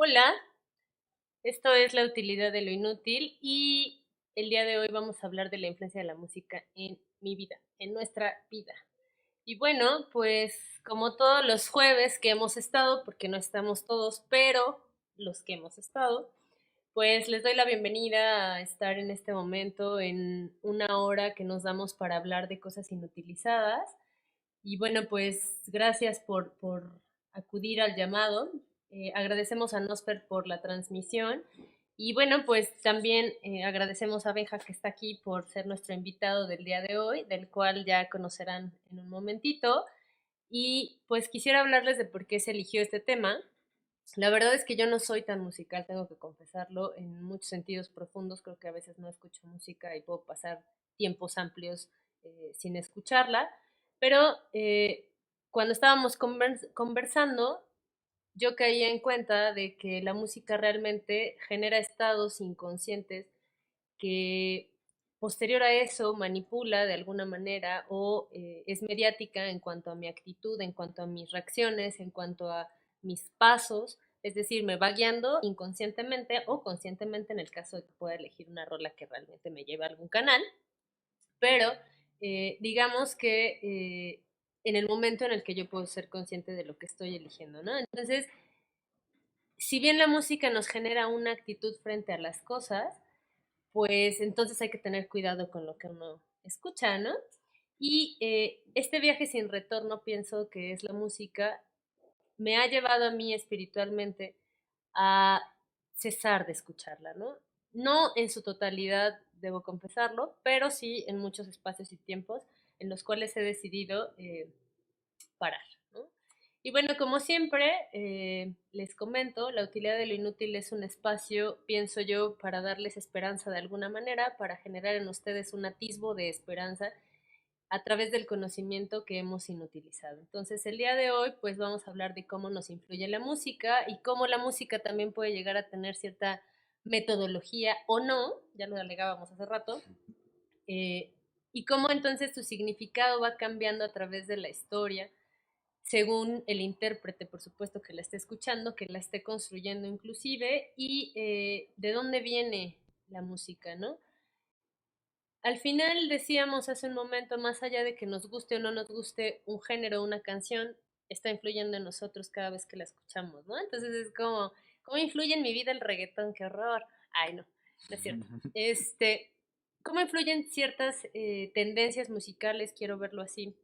Hola, esto es La utilidad de lo inútil y el día de hoy vamos a hablar de la influencia de la música en mi vida, en nuestra vida. Y bueno, pues como todos los jueves que hemos estado, porque no estamos todos, pero los que hemos estado, pues les doy la bienvenida a estar en este momento en una hora que nos damos para hablar de cosas inutilizadas. Y bueno, pues gracias por acudir al llamado. Agradecemos a Nosfer por la transmisión. Y bueno, pues también agradecemos a Benja que está aquí por ser nuestro invitado del día de hoy, del cual ya conocerán en un momentito. Y pues quisiera hablarles de por qué se eligió este tema. La verdad es que yo no soy tan musical, tengo que confesarlo, en muchos sentidos profundos. Creo que a veces no escucho música y puedo pasar tiempos amplios sin escucharla, pero cuando estábamos conversando, yo caí en cuenta de que la música realmente genera estados inconscientes que posterior a eso manipula de alguna manera o es mediática en cuanto a mi actitud, en cuanto a mis reacciones, en cuanto a mis pasos, es decir, me va guiando inconscientemente o conscientemente en el caso de que pueda elegir una rola que realmente me lleve a algún canal, pero digamos que en el momento en el que yo puedo ser consciente de lo que estoy eligiendo, ¿no? Entonces, si bien la música nos genera una actitud frente a las cosas, pues entonces hay que tener cuidado con lo que uno escucha, ¿no? Y este viaje sin retorno, pienso que es la música, me ha llevado a mí espiritualmente a cesar de escucharla, ¿no? No en su totalidad, debo confesarlo, pero sí en muchos espacios y tiempos en los cuales he decidido parar, ¿no? Y bueno, como siempre, les comento, la utilidad de lo inútil es un espacio, pienso yo, para darles esperanza de alguna manera, para generar en ustedes un atisbo de esperanza a través del conocimiento que hemos inutilizado. Entonces, el día de hoy, pues vamos a hablar de cómo nos influye la música y cómo la música también puede llegar a tener cierta metodología o no, ya lo alegábamos hace rato, eh, y cómo entonces su significado va cambiando a través de la historia, según el intérprete, por supuesto, que la esté escuchando, que la esté construyendo inclusive, y de dónde viene la música, ¿no? Al final decíamos hace un momento, más allá de que nos guste o no nos guste un género, una canción, está influyendo en nosotros cada vez que la escuchamos, ¿no? Entonces es como, ¿cómo influye en mi vida el reggaetón? ¡Qué horror! Ay, no, no es cierto. ¿Cómo influyen ciertas tendencias musicales? Quiero verlo así.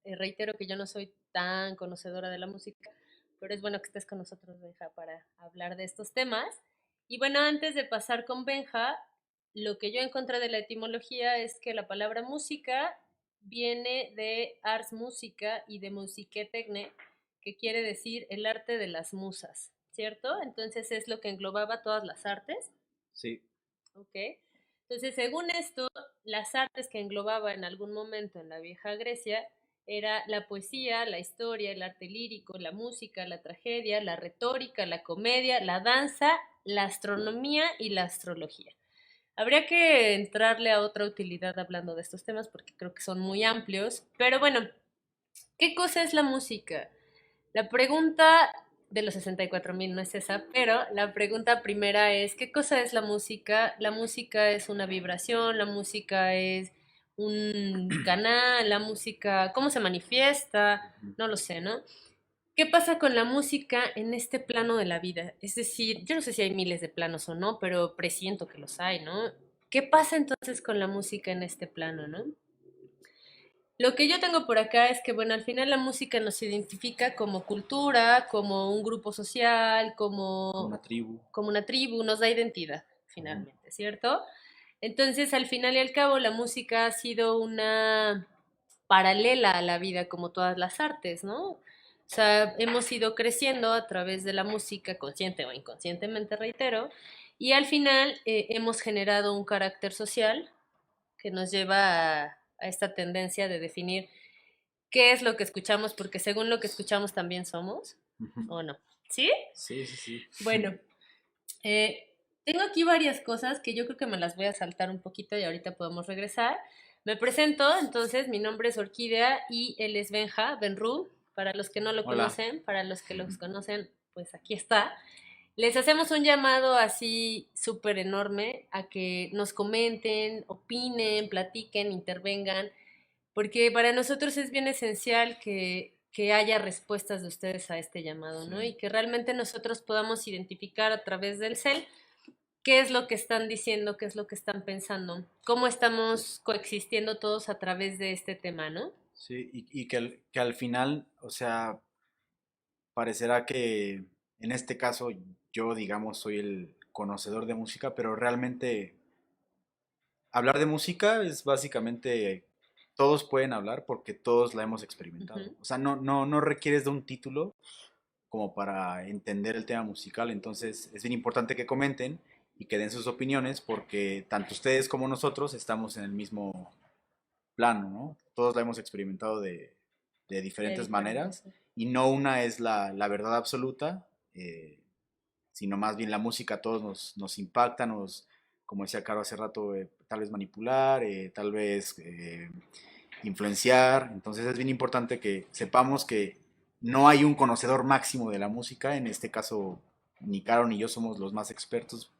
Reitero que yo no soy tan conocedora de la música, pero es bueno que estés con nosotros, Benja, para hablar de estos temas. Y bueno, antes de pasar con Benja, lo que yo encontré de la etimología es que la palabra música viene de ars música y de musique techne, que quiere decir el arte de las musas, ¿cierto? Entonces es lo que englobaba todas las artes. Sí, ¿Ok? Entonces, según esto, las artes que englobaba en algún momento en la vieja Grecia era la poesía, la historia, el arte lírico, la música, la tragedia, la retórica, la comedia, la danza, la astronomía y la astrología. Habría que entrarle a otra utilidad hablando de estos temas porque creo que son muy amplios, pero bueno, ¿qué cosa es la música? La pregunta de los 64,000 no es esa, pero la pregunta primera es, ¿qué cosa es la música? La música es una vibración, la música es un canal, la música, ¿cómo se manifiesta? ujú, No lo sé, ¿no? ¿Qué pasa con la música en este plano de la vida? Es decir, yo no sé si hay miles de planos o no, pero presiento que los hay, ¿no? ¿Qué pasa entonces con la música en este plano, no? Lo que yo tengo por acá es que, bueno, al final la música nos identifica como cultura, como un grupo social, como una tribu. como una tribu, nos da identidad, Ujú. finalmente, ¿cierto? Entonces, al final y al cabo, la música ha sido una paralela a la vida, como todas las artes, ¿no? O sea, hemos ido creciendo a través de la música, consciente o inconscientemente, reitero, y al final hemos generado un carácter social que nos lleva a esta tendencia de definir qué es lo que escuchamos, porque según lo que escuchamos también somos, Ujú. ¿o no? ¿Sí? Sí, sí, sí. Bueno, eh, tengo aquí varias cosas que yo creo que me las voy a saltar un poquito y ahorita podemos regresar. Me presento, entonces, mi nombre es Orquídea y él es Benja, Benru, para los que no lo Hola. conocen, para los que los conocen, pues aquí está. Les hacemos un llamado así súper enorme a que nos comenten, opinen, platiquen, intervengan, porque para nosotros es bien esencial que haya respuestas de ustedes a este llamado, ¿no? Sí, Y que realmente nosotros podamos identificar a través del CEL qué es lo que están diciendo, qué es lo que están pensando, cómo estamos coexistiendo todos a través de este tema, ¿no? sí, y que al final, o sea, parecerá que en este caso yo, digamos, soy el conocedor de música, pero realmente hablar de música es básicamente, todos pueden hablar porque todos la hemos experimentado. Ujú. O sea, no requieres de un título como para entender el tema musical. Entonces es bien importante que comenten y que den sus opiniones porque tanto ustedes como nosotros estamos en el mismo plano, ¿no? Todos la hemos experimentado de De diferentes diferentes. maneras y no una es la verdad absoluta, sino más bien la música a todos nos impacta, como decía Caro hace rato, tal vez manipular, tal vez influenciar. Entonces es bien importante que sepamos que no hay un conocedor máximo de la música. En este caso, ni Caro ni yo somos los más expertos,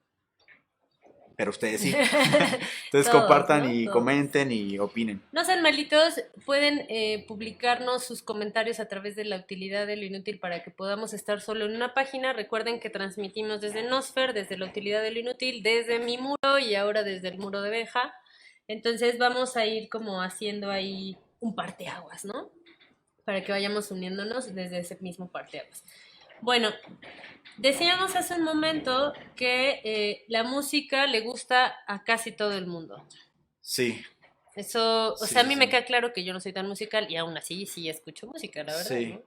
pero ustedes sí. Entonces Todos, compartan ¿no? y Todos. comenten y opinen. No sean malitos, pueden publicarnos sus comentarios a través de la utilidad de lo inútil para que podamos estar solo en una página. Recuerden que transmitimos desde Nosfer, desde la utilidad de lo inútil, desde mi muro y ahora desde el muro de Benja. Entonces vamos a ir como haciendo ahí un parteaguas, ¿no? Para que vayamos uniéndonos desde ese mismo parteaguas. Bueno, decíamos hace un momento que la música le gusta a casi todo el mundo. Sí, Eso, o sí, sea, a sí, mí me sí. queda claro que yo no soy tan musical y aún así sí escucho música, la verdad, Sí, ¿no?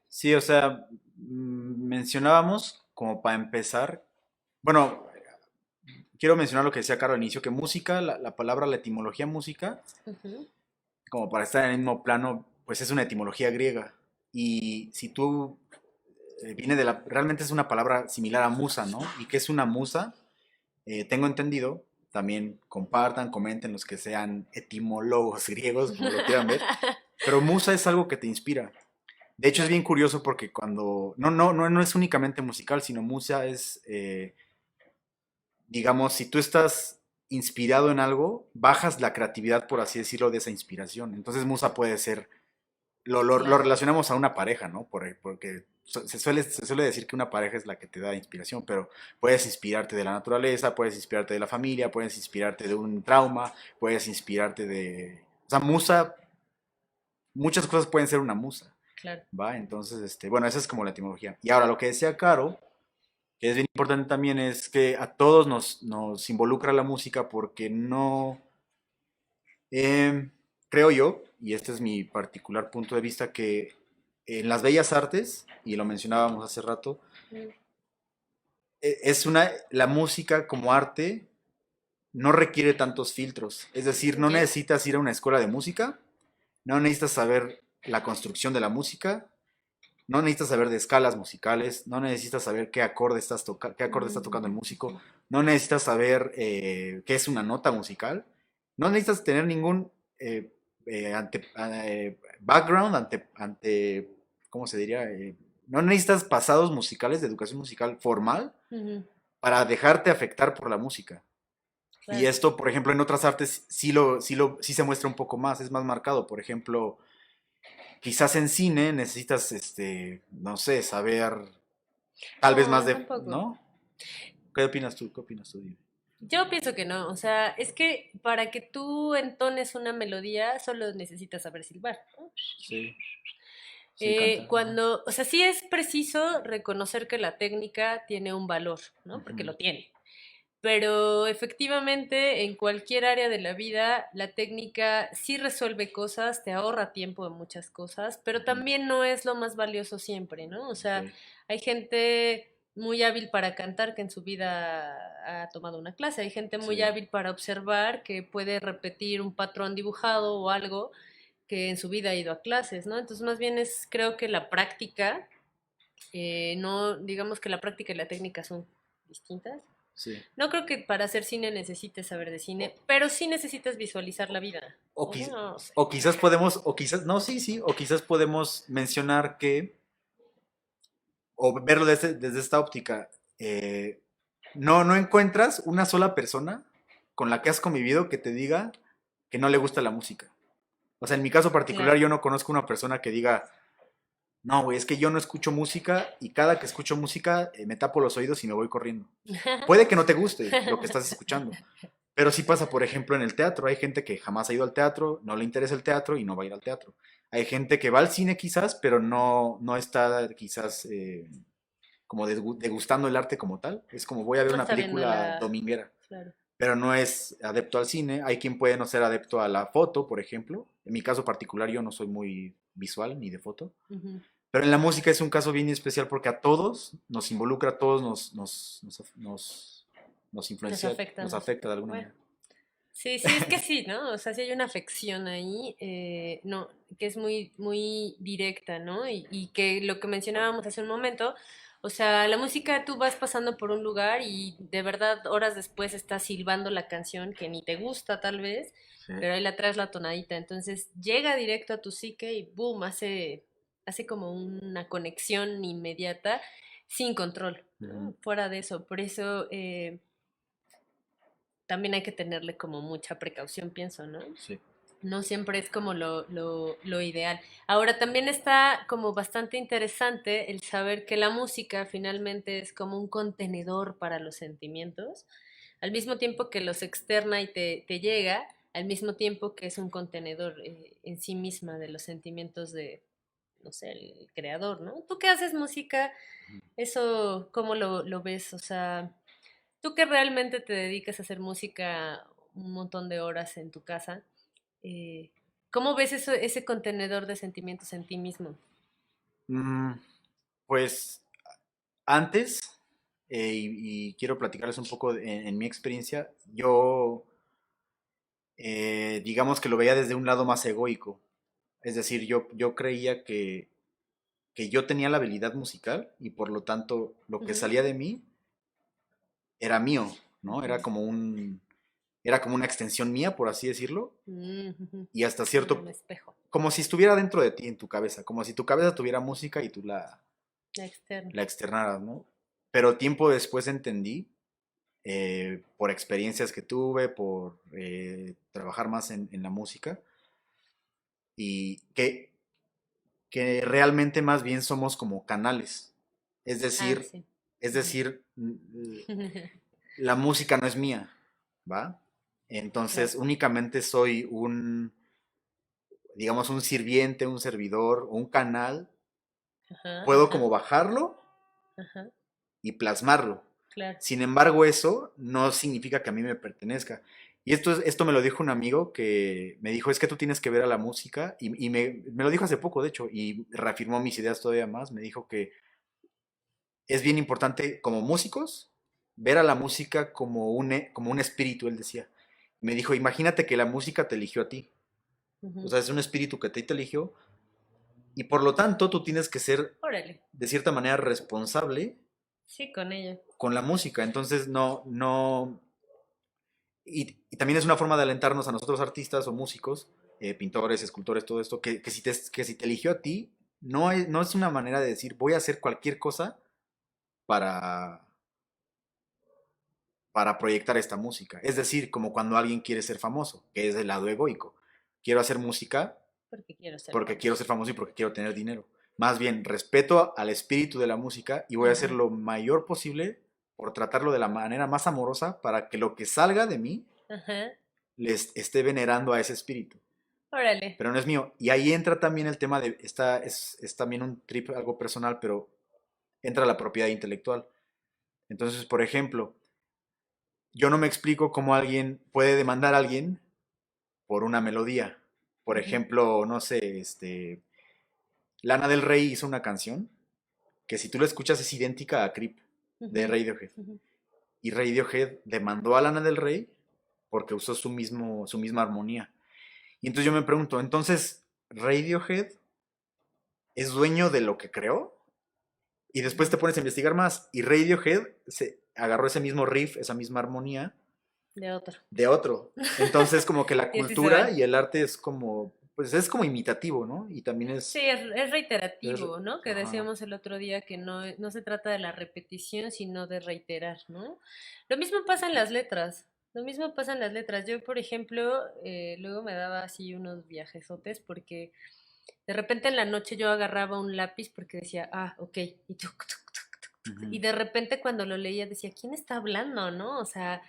sí, o sea, mencionábamos como para empezar, bueno, quiero mencionar lo que decía Caro al inicio, que música, la palabra, la etimología música, Ujú. como para estar en el mismo plano, pues es una etimología griega. Y si tú viene realmente es una palabra similar a musa, ¿no? ¿Y qué es una musa? Tengo entendido, también compartan, comenten los que sean etimólogos griegos, como lo quieran ver, pero musa es algo que te inspira. De hecho es Claro. bien curioso porque no es únicamente musical, sino musa es, digamos, si tú estás inspirado en algo, bajas la creatividad, por así decirlo, de esa inspiración. Entonces musa puede ser lo Claro. relacionamos a una pareja, ¿no? Porque se suele decir que una pareja es la que te da inspiración, pero puedes inspirarte de la naturaleza, puedes inspirarte de la familia, puedes inspirarte de un trauma, puedes inspirarte de... O sea, musa, muchas cosas pueden ser una musa, Claro. ¿va? Entonces, bueno, esa es como la etimología. Y ahora, lo que decía Caro, que es bien importante también, es que a todos nos involucra la música porque no... creo yo, y este es mi particular punto de vista, que en las bellas artes, y lo mencionábamos hace rato, Mm. la música como arte no requiere tantos filtros. Es decir, no Yes. necesitas ir a una escuela de música, no necesitas saber la construcción de la música, no necesitas saber de escalas musicales, no necesitas saber qué acorde está tocando el músico, no necesitas saber qué es una nota musical, no necesitas tener ningún background, ¿cómo se diría? No necesitas pasados musicales de educación musical formal Ujú. para dejarte afectar por la música. Y Claro. esto, por ejemplo, en otras artes sí se muestra un poco más, es más marcado. Por ejemplo, quizás en cine necesitas, no sé, saber tal vez más No, de, tampoco. ¿no? ¿Qué opinas tú? ¿Qué opinas tú? Dime. Yo pienso que no, o sea, es que para que tú entones una melodía solo necesitas saber silbar, ¿no? Sí, sí, canta. Ajá. Cuando, o sea, sí es preciso reconocer que la técnica tiene un valor, ¿no? Porque Ujú, lo tiene. Pero efectivamente, en cualquier área de la vida, la técnica sí resuelve cosas, te ahorra tiempo en muchas cosas, pero ujú, también no es lo más valioso siempre, ¿no? O ok, sea, hay gente muy hábil para cantar que en su vida ha tomado una clase, hay gente muy sí, hábil para observar que puede repetir un patrón dibujado o algo que en su vida ha ido a clases, ¿no? Entonces, más bien es, creo que la práctica, no, digamos que la práctica y la técnica son distintas. sí. No creo que para hacer cine necesites saber de cine, pero sí necesitas visualizar la vida. O, O quiz- bueno, no sé. o quizás podemos, o quizás, no, sí, sí, o quizás podemos mencionar que, o verlo desde esta óptica. eh, no encuentras una sola persona con la que has convivido que te diga que no le gusta la música. O sea, en mi caso particular Claro. yo no conozco una persona que diga, no, güey, es que yo no escucho música y cada que escucho música me tapo los oídos y me voy corriendo. Puede que no te guste lo que estás escuchando, pero sí pasa, por ejemplo, en el teatro. Hay gente que jamás ha ido al teatro, no le interesa el teatro y no va a ir al teatro. Hay gente que va al cine quizás, pero no está quizás como degustando el arte como tal. Es como voy a ver No una está viendo película la... dominguera, Claro. pero no es adepto al cine. Hay quien puede no ser adepto a la foto, por ejemplo. En mi caso particular yo no soy muy visual ni de foto. Ujú. Pero en la música es un caso bien especial porque a todos nos involucra, a todos nos Nos influencia, afecta, nos nos... afecta de alguna Bueno. manera. Sí, sí, es que sí, ¿no? O sea, sí hay una afección ahí, no, que es muy, muy directa, ¿no? Y que lo que mencionábamos hace un momento, o sea, la música tú vas pasando por un lugar y de verdad horas después estás silbando la canción que ni te gusta tal vez, Sí. pero ahí la traes la tonadita, entonces llega directo a tu psique y boom, hace como una conexión inmediata sin control, Ujú. ¿no? Fuera de eso, por eso... también hay que tenerle como mucha precaución, pienso, ¿no? Sí. No siempre es como lo ideal. Ahora, también está como bastante interesante el saber que la música finalmente es como un contenedor para los sentimientos, al mismo tiempo que los externa y te llega, al mismo tiempo que es un contenedor en sí misma de los sentimientos de, no sé, el creador, ¿no? Tú que haces música, eso, ¿cómo lo ves? O sea, tú que realmente te dedicas a hacer música un montón de horas en tu casa, eh, ¿cómo ves eso, ese contenedor de sentimientos en ti mismo? Mm, pues antes, y quiero platicarles un poco en mi experiencia, yo digamos que lo veía desde un lado más egoico. Es decir, yo creía que yo tenía la habilidad musical y por lo tanto lo que Ujú, salía de mí era mío, ¿no? ujú, Era como una extensión mía, por así decirlo, ujú. y hasta Como cierto, un espejo, como si estuviera dentro de ti, en tu cabeza, como si tu cabeza tuviera música y tú la externa. la externaras, ¿no? Pero tiempo después entendí, por experiencias que tuve, por trabajar más en la música, y que realmente más bien somos como canales. Es Ah, decir, sí. es Ujú. decir, la música no es mía, ¿va? Claro. Entonces únicamente soy digamos, un sirviente, un servidor o un canal. Ajá, Puedo ajá, como bajarlo ajá, y plasmarlo. claro. Sin embargo, eso no significa que a mí me pertenezca. Y esto me lo dijo un amigo que me dijo, es que tú tienes que ver a la música, y me lo dijo hace poco, de hecho, y reafirmó mis ideas todavía más. Me dijo que es bien importante como músicos ver a la música como un espíritu, él decía. Me dijo, imagínate que la música te eligió a ti. O Ujú. sea, es un espíritu que te eligió y por lo tanto tú tienes que ser Órale. de cierta manera responsable Sí, con ella. con la música. Entonces y también es una forma de alentarnos a nosotros artistas o músicos, pintores, escultores, todo esto, que si te eligió a ti, no es una manera de decir voy a hacer cualquier cosa para, para proyectar esta música. Es decir, como cuando alguien quiere ser famoso, que es del lado egoico. Quiero hacer música Porque quiero ser porque quiero famoso. ser famoso y porque quiero tener dinero. Más bien, respeto al espíritu de la música y voy a hacer Ujú. lo mayor posible por tratarlo de la manera más amorosa para que lo que salga de mí Ajá. les esté venerando a ese espíritu. Órale. Pero no es mío. Y ahí entra también el tema de, es también un trip algo personal, pero entra la propiedad intelectual. Entonces, por ejemplo, yo no me explico cómo alguien puede demandar a alguien por una melodía. Por Ujú, ejemplo, no sé, Lana del Rey hizo una canción que si tú la escuchas es idéntica a Creep de ujú, Radiohead. ujú. Y Radiohead demandó a Lana del Rey porque usó su misma armonía. Y entonces yo me pregunto, entonces, ¿Radiohead es dueño de lo que creó? Y después te Ujú. pones a investigar más. Y Radiohead se agarró ese mismo riff, esa misma armonía De otro. de otro. Entonces, como que la Y así se cultura van. y el arte es como, pues es como imitativo, ¿no? Y también Sí, es es reiterativo, ¿no? Que ajá, decíamos el otro día que no se trata de la repetición, sino de reiterar, ¿no? Lo mismo pasa en las letras. Lo mismo pasa en las letras. Yo, por ejemplo, luego me daba así unos viajesotes porque de repente en la noche yo agarraba un lápiz porque decía, ah, ok, y y ujú, de repente cuando lo leía decía, ¿quién está hablando, no? O sea,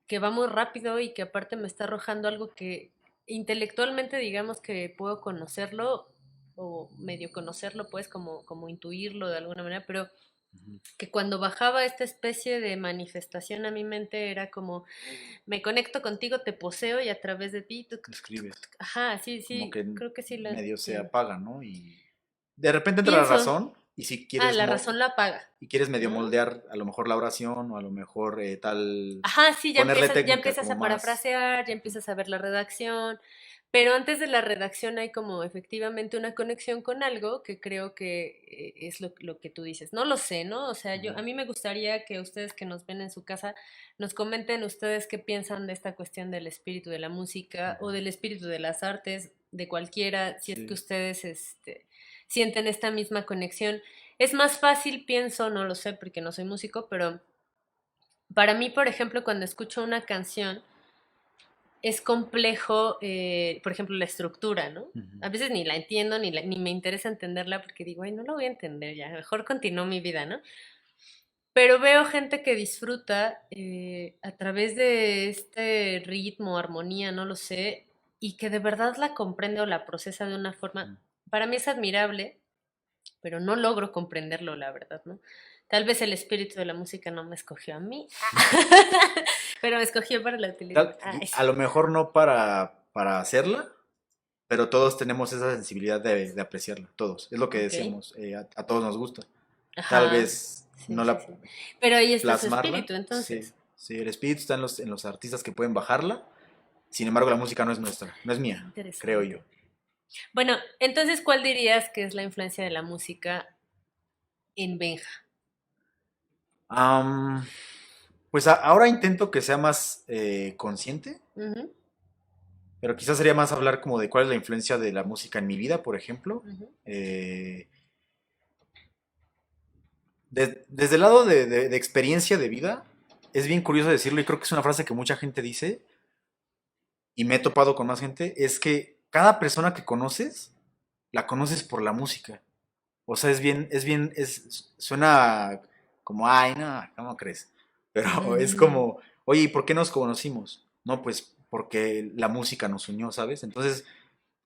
que va muy rápido y que aparte me está arrojando algo que intelectualmente digamos que puedo conocerlo o medio conocerlo, pues como intuirlo de alguna manera, pero ujú. que cuando bajaba esta especie de manifestación a mi mente era como, me conecto contigo, te poseo y a través de ti, Escribes, ajá, sí, como sí, que creo que sí lo medio se entiendo. apaga, ¿no? Y de repente entra la Pienso, razón y si quieres la razón la apaga, y quieres medio ¿no? moldear a lo mejor la oración o a lo mejor tal, Ajá, sí, ponerle ya técnica empiezas como a más. parafrasear, ya Ujú, empiezas a ver la redacción, pero antes de la redacción hay como efectivamente una conexión con algo que creo que es lo que tú dices. No lo sé, ¿no? O sea, ujú, a mí me gustaría que ustedes que nos ven en su casa nos comenten ustedes qué piensan de esta cuestión del espíritu de la música o ujú. del espíritu de las artes, de cualquiera, si es que Sí. ustedes sienten esta misma conexión. Es más fácil, pienso, no lo sé porque no soy músico, pero para mí, por ejemplo, cuando escucho una canción, es complejo, por ejemplo, la estructura, ¿no? Ujú, A veces ni la entiendo, ni me interesa entenderla porque digo, ay, no lo voy a entender ya, mejor continúo mi vida, ¿no? Pero veo gente que disfruta a través de este ritmo, armonía, no lo sé, y que de verdad la comprende o la procesa de una forma, ujú. para mí es admirable, pero no logro comprenderlo, la verdad, ¿no? Tal vez el espíritu de la música no me escogió a mí, pero me escogió para la utilidad. Ay, A sí. lo mejor no para hacerla, pero todos tenemos esa sensibilidad de apreciarla, todos. Es lo que Ok. decíamos, a todos nos gusta. Tal Ajá. vez Sí, no sí, la sí. Pero ahí está su plasmarla, espíritu, sí, entonces. sí, el espíritu está en los artistas que pueden bajarla, sin embargo la música no es nuestra, no es Qué mía, creo yo. interesante. Bueno, entonces, ¿cuál dirías que es la influencia de la música en Benja? Am, pues ahora intento que sea más consciente, Ujú, pero quizás sería más hablar como de cuál es la influencia de la música en mi vida, por ejemplo. ujú, Eh, desde el lado de experiencia de vida, es bien curioso decirlo y creo que es una frase que mucha gente dice y me he topado con más gente, es que cada persona que conoces, la conoces por la música. O sea, suena como, ay, no, ¿cómo crees? Pero es como, oye, ¿y por qué nos conocimos? No, pues porque la música nos unió, ¿sabes? Entonces,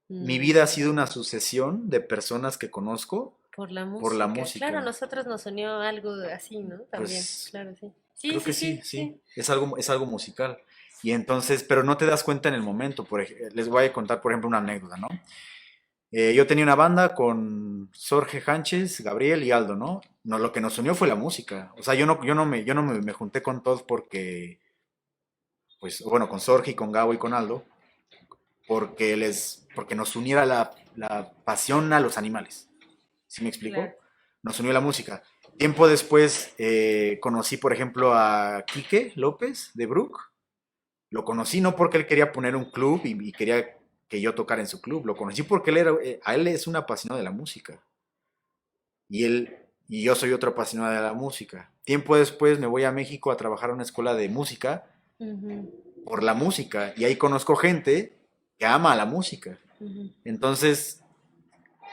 mi vida ha sido una sucesión de personas que conozco por la por la música. Claro, a música. nosotros nos unió algo así, ¿no? También, Pues claro, sí. Sí, creo sí, que sí, sí, sí, sí. es algo musical. Y entonces, pero no te das cuenta en el momento. Les voy a contar, por ejemplo, una anécdota, ¿no? Yo tenía una banda con Jorge Sánchez, Gabriel y Aldo, ¿no? No, lo que nos unió fue la música. O sea, yo no me junté con todos porque, pues, bueno, con Jorge y con Gabo y con Aldo, porque nos uniera la pasión a los animales. ¿Sí me Claro. explico? Nos unió la música. Tiempo después conocí, por ejemplo, a Quique López de Brook. Lo conocí no porque él quería poner un club y quería que yo tocara en su club. Lo conocí porque a él es un apasionado de la música. Y yo soy otro apasionado de la música. Tiempo después me voy a México a trabajar a una escuela de música Ujú, por la música. Y ahí conozco gente que ama la música. ujú, Entonces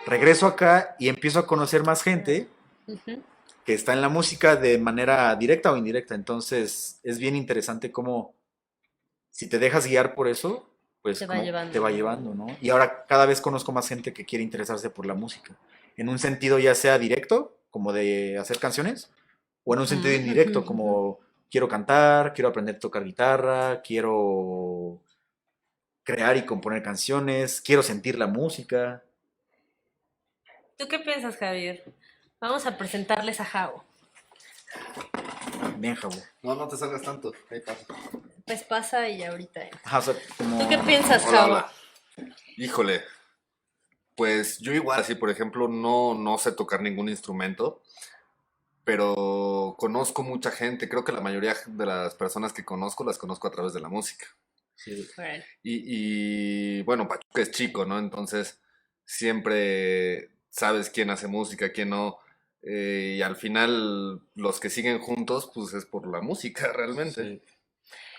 regreso acá y empiezo a conocer más claro. gente Ujú. que está en la música de manera directa o indirecta. Entonces es bien interesante cómo si te dejas guiar por eso, pues Te va como te llevando, va ¿no? llevando, ¿no? Y ahora cada vez conozco más gente que quiere interesarse por la música. En un sentido ya sea directo, como de hacer canciones, o en un Ujú, sentido ujú, indirecto, ujú. como quiero cantar, quiero aprender a tocar guitarra, quiero crear y componer canciones, quiero sentir la música. ¿Tú qué piensas, Javier? Vamos a presentarles a Javo. Bien, Jabo. No, no te salgas tanto. Ahí pasa. Pues pasa y ahorita entra. Ajá, o sea, ¿Tú qué como... piensas, Hola, Javo? hola. Híjole, pues yo igual, sí, por ejemplo, no sé tocar ningún instrumento, pero conozco mucha gente. Creo que la mayoría de las personas que conozco las conozco a través de la música. Sí. Órale. Bueno, Pachuca es chico, ¿no? Entonces siempre sabes quién hace música, quién no. Y al final los que siguen juntos, pues es por la música realmente. Sí.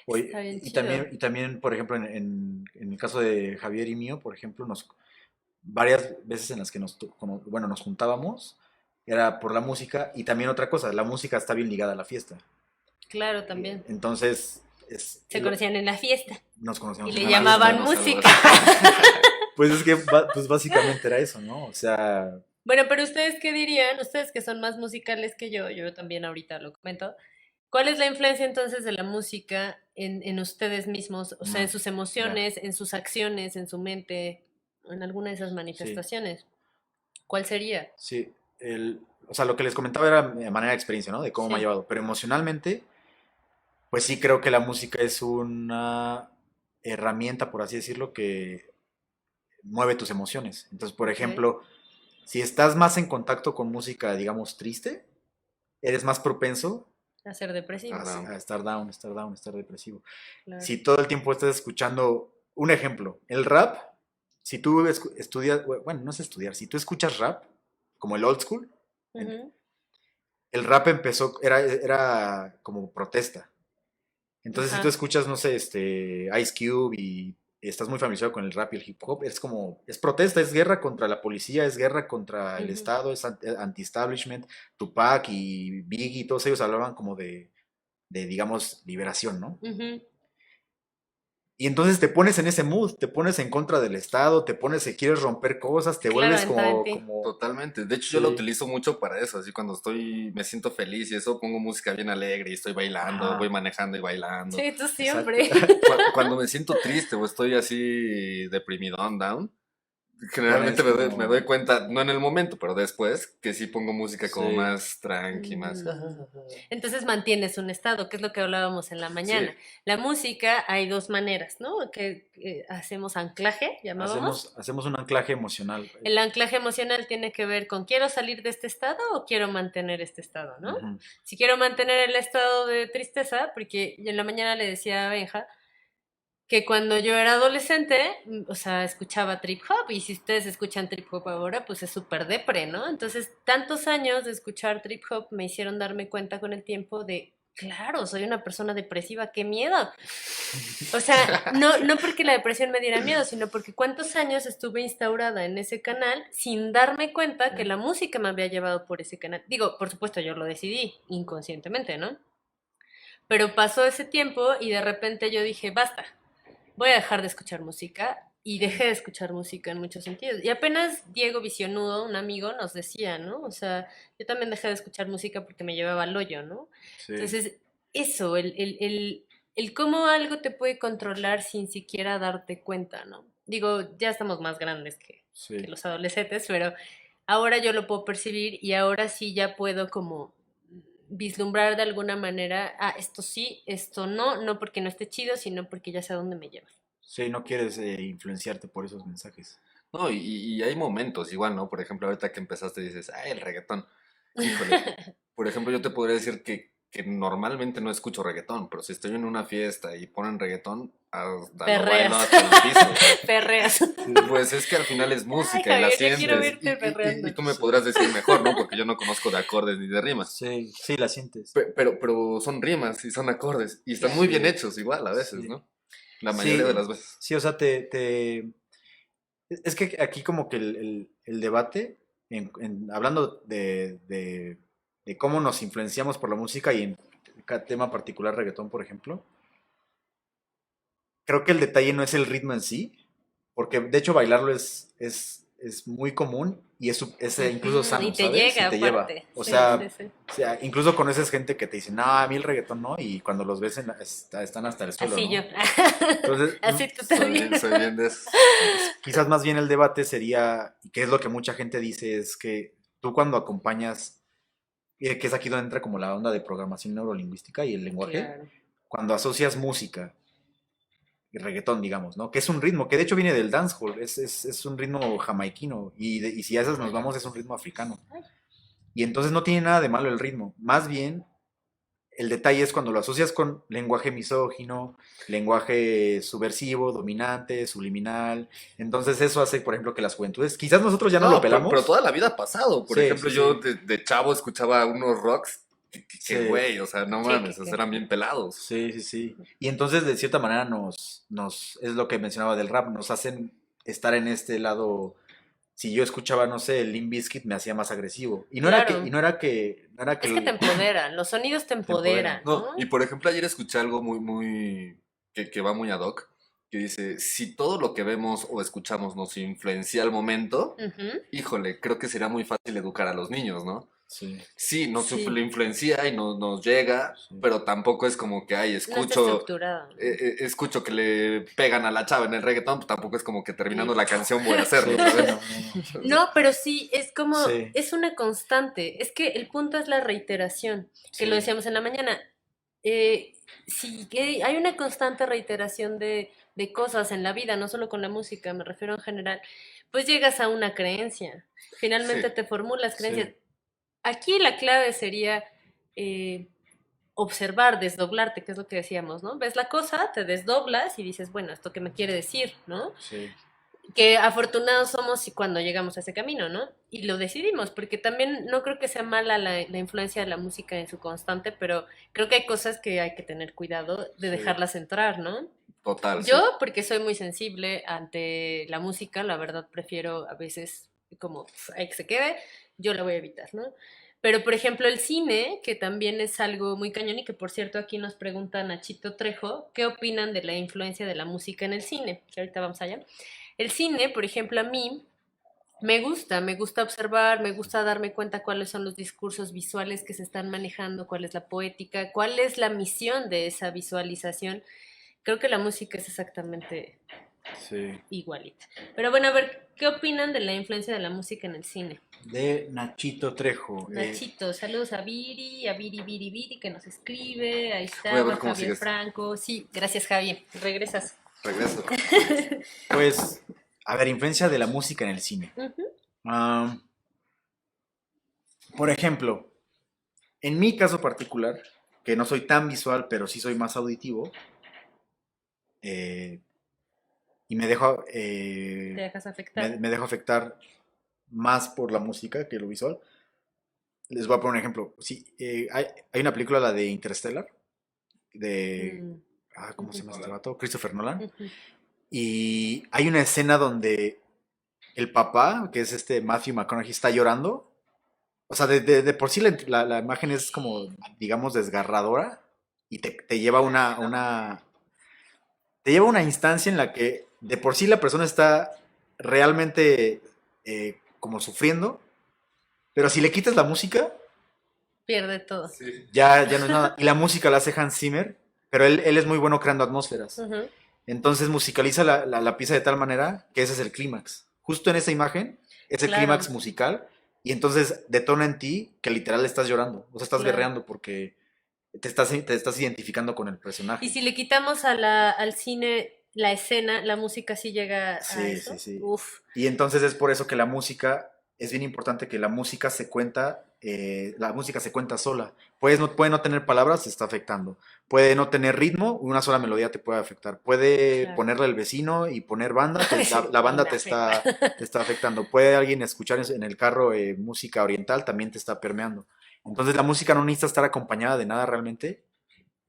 Está Oye, bien y chido. también, por ejemplo, en el caso de Javier y mío, por ejemplo, varias veces en las que bueno, nos juntábamos, era por la música y también otra cosa, la música está bien ligada a la fiesta. Claro, también. Entonces, Se conocían en la fiesta nos y conocíamos le en la Más o fiesta. llamaban menos algo música. así. Pues es que pues básicamente era eso, ¿no? O sea, Bueno, pero ustedes qué dirían, ustedes que son más musicales que yo también ahorita lo comento. ¿Cuál es la influencia entonces de la música en ustedes mismos? O sea, en sus ya, emociones, en sus acciones, en su mente, en alguna de esas sí, manifestaciones. ¿Cuál sería? sí. O sea, lo que les comentaba era de manera de experiencia, ¿no? De cómo me ha Sí, llevado. Pero emocionalmente, pues sí creo que la música es una herramienta, por así decirlo, que mueve tus emociones. Entonces, por ok. ejemplo, si estás más en contacto con música, digamos, triste, eres más propenso A ser Estar depresivo, down. a estar down, estar down, estar depresivo. claro. Si todo el tiempo estás escuchando, un ejemplo, el rap, si tú estudias, bueno, no es estudiar, si tú escuchas rap, como el old school, Ujú, el rap empezó, era como protesta. Entonces, si tú ajá, escuchas, no sé, Ice Cube y estás muy familiarizado con el rap y el hip hop, es como, es protesta, es guerra contra la policía, es guerra contra el ujú, Estado, es anti-establishment. Tupac y Biggie, todos ellos hablaban como digamos, liberación, ¿no? ujú. Y entonces te pones en ese mood, te pones en contra del Estado, te pones que quieres romper cosas, te Claro, vuelves entra en como, ti. como, Totalmente. De hecho, yo lo sí, utilizo mucho para eso. Así cuando me siento feliz y eso, pongo música bien alegre y estoy bailando, voy ajá, manejando y bailando. Sí, tú exacto. siempre. Cuando me siento triste o estoy así deprimido, down, generalmente Pones me doy como, cuenta, no en el momento, pero después, que sí pongo música como sí, más tranqui, más... Mm. Entonces mantienes un estado, que es lo que hablábamos en la Sí, mañana. La música hay dos maneras, ¿no? Que hacemos anclaje, llamábamos. hacemos un anclaje emocional. El anclaje emocional tiene que ver con quiero salir de este estado o quiero mantener este estado, ¿no? Ujú, Si quiero mantener el estado de tristeza, porque yo en la mañana le decía a Benja que cuando yo era adolescente, o sea, escuchaba trip hop y si ustedes escuchan trip hop ahora, pues es súper depre, ¿no? Entonces, tantos años de escuchar trip hop me hicieron darme cuenta con el tiempo de, claro, soy una persona depresiva, qué miedo. O sea, no porque la depresión me diera miedo, sino porque cuántos años estuve instaurada en ese canal sin darme cuenta que sí, la música me había llevado por ese canal. Digo, por supuesto, yo lo decidí inconscientemente, ¿no? Pero pasó ese tiempo y de repente yo dije, basta, voy a dejar de escuchar música y dejé de escuchar música en muchos sentidos. Y apenas Diego Visionudo, un amigo, nos decía, ¿no? O sea, yo también dejé de escuchar música porque me llevaba al hoyo, ¿no? sí, Entonces, eso, el cómo algo te puede controlar sin siquiera darte cuenta, ¿no? Digo, ya estamos más grandes que sí. los adolescentes, pero ahora yo lo puedo percibir y ahora sí ya puedo como vislumbrar de alguna manera, ah, esto sí, esto no, no porque no esté chido, sino porque ya sé a dónde me lleva. Sí, no quieres influenciarte por esos mensajes. no, y hay momentos igual, ¿no? Por ejemplo, ahorita que empezaste dices, ay, el reggaetón. Híjole, por ejemplo, yo te podría decir que normalmente no escucho reggaetón, pero si estoy en una fiesta y ponen reggaetón, hasta lo bailo Perreas. hasta el piso. O sea, Perreas. Sí, pues es que al final es Ay, música y la Javier, ya quiero sientes. verte perreando. Y tú me sí, podrás decir mejor, ¿no? Porque yo no conozco de acordes ni de rimas. sí, sí, la sientes. Pero son rimas y son acordes. Y están muy bien Sí, hechos igual a veces, sí, ¿no? La mayoría de sí, las veces. sí, o sea, es que aquí como que el debate, hablando de cómo nos influenciamos por la música y en cada tema particular reggaetón, por ejemplo, creo que el detalle no es el ritmo en sí, porque de hecho bailarlo es muy común y es incluso Ujú, y sano, te ¿sabes? Y llega te lleva. aparte. O Sí, sí, sea, sí. incluso conoces gente que te dice, no, a mí el reggaetón no, y cuando los ves están hasta el suelo, Así yo. ¿no? Entonces, Así tú también. Soy bien de eso. quizás más bien el debate sería, y que es lo que mucha gente dice, es que tú cuando acompañas, que es aquí donde entra como la onda de programación neurolingüística y el lenguaje, Claro. cuando asocias música y reggaetón, digamos, ¿no? Que es un ritmo, que de hecho viene del dancehall, es un ritmo jamaiquino, y si a esas nos vamos es un ritmo africano. Y entonces no tiene nada de malo el ritmo, más bien el detalle es cuando lo asocias con lenguaje misógino, lenguaje subversivo, dominante, subliminal. Entonces eso hace, por ejemplo, que las juventudes, quizás nosotros ya no lo No, pero pelamos. toda la vida ha pasado. Por Sí, ejemplo, sí, yo sí. de chavo escuchaba unos rocks que, Sí, güey, o sea, no Sí, mames, o sea, que eran bien pelados. sí, sí, sí. Y entonces, de cierta manera, es lo que mencionaba del rap, nos hacen estar en este lado. Si yo escuchaba, no sé, el Limp Bizkit me hacía más agresivo. Y claro. no era que Es que te empoderan, los sonidos te te empoderan. empoderan, No, ¿no? y por ejemplo, ayer escuché algo que va muy ad hoc, que dice, si todo lo que vemos o escuchamos nos influencia al momento, Ujú. híjole, creo que será muy fácil educar a los niños, ¿no? Sí, Sí, nos Sí, influencia y nos llega, sí. pero tampoco es como que, ay, no está estructurado, ¿no? escucho que le pegan a la chava en el reggaetón, pues tampoco es como que terminando Y la canción voy a Sí, hacerlo, sí, ¿sabes? no, no, no. no, pero sí, es como, Sí, es una constante. Es que el punto es la reiteración, que lo sí, decíamos en la mañana. Eh, sí, que hay una constante reiteración de cosas en la vida, no solo con la música, me refiero en general, pues llegas a una creencia. Sí, Finalmente te formulas creencias. sí, Aquí la clave sería eh, observar, desdoblarte, que es lo que decíamos, ¿no? Ves la cosa, te desdoblas y dices, bueno, ¿esto qué me quiere decir, no? sí, Que afortunados somos y cuando llegamos a ese camino, ¿no? Y lo decidimos, porque también no creo que sea mala la influencia de la música en su constante, pero creo que hay cosas que hay que tener cuidado de sí, dejarlas entrar, ¿no? total, sí. Yo, porque soy muy sensible ante la música, la verdad prefiero a veces como que se quede, yo la voy a evitar, ¿no? Pero, por ejemplo, el cine, que también es algo muy cañón y que, por cierto, aquí nos pregunta Nachito Trejo, ¿qué opinan de la influencia de la música en el cine? Que ahorita vamos allá. El cine, por ejemplo, a mí me gusta observar, me gusta darme cuenta cuáles son los discursos visuales que se están manejando, cuál es la poética, cuál es la misión de esa visualización. Creo que la música es exactamente sí. igualita. Pero bueno, a ver, ¿qué opinan de la influencia de la música en el cine? De Nachito Trejo. Nachito, saludos a Viri, Viri, Viri, que nos escribe. Ahí Voy a estaba ver cómo Javier sigues. Franco. Sí, gracias, Javier. Regresas. Regreso. Pues, a ver, influencia de la música en el cine. Ujú. Am, por ejemplo, en mi caso particular, que no soy tan visual, pero sí soy más auditivo, eh, y ¿Te dejas afectar? me dejo afectar más por la música que lo visual. Les voy a poner un ejemplo. Sí, hay una película, la de Interstellar, de... Mm, ¿cómo se ujú, llama este Hola. vato? Christopher Nolan. ujú. Y hay una escena donde el papá, que es este Matthew McConaughey, está llorando. O sea, de por sí la imagen es como, digamos, desgarradora y te lleva a te lleva a una instancia en la que de por sí la persona está realmente como sufriendo, pero si le quitas la música, Pierde todo. Sí. ya no es nada. Y la música la hace Hans Zimmer, pero él es muy bueno creando atmósferas. Ujú, Entonces musicaliza la pieza de tal manera que ese es el clímax. Justo en esa imagen es el clímax claro, musical y entonces detona en ti que literal estás llorando, o sea, estás claro. berreando porque te estás identificando con el Y personaje. si le quitamos al cine la escena, la música sí llega a Sí, sí, eso. sí. Uf, Y entonces es por eso que la música, es bien importante que la música se cuenta sola. Puede no tener palabras, te está afectando. Puede no tener ritmo, una sola melodía te puede afectar. Puede claro. ponerle el vecino y poner banda, la Y banda me afecta. te está afectando. Puede alguien escuchar en el carro música oriental, también te está permeando. Entonces la música no necesita estar acompañada de nada realmente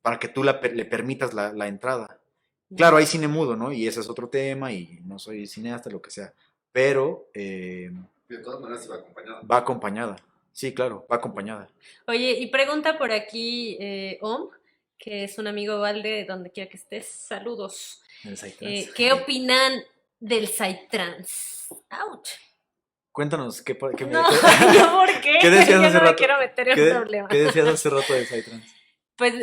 para que tú le permitas la entrada. Claro, hay Mm. cine mudo, ¿no? Y ese es otro tema y no soy cineasta, lo que sea. Pero De todas maneras iba acompañado. va acompañada. Sí, claro, va acompañada. Oye, y pregunta por aquí Om, que es un amigo Valde, donde quiera que estés, saludos. El Psytrance. ¿Qué opinan del Psytrance? Ouch. Cuéntanos, No, no, ¿por qué? ¿qué decías Yo hace no me rato? quiero meter en problemas. ¿Qué decías hace rato de Psytrance? Pues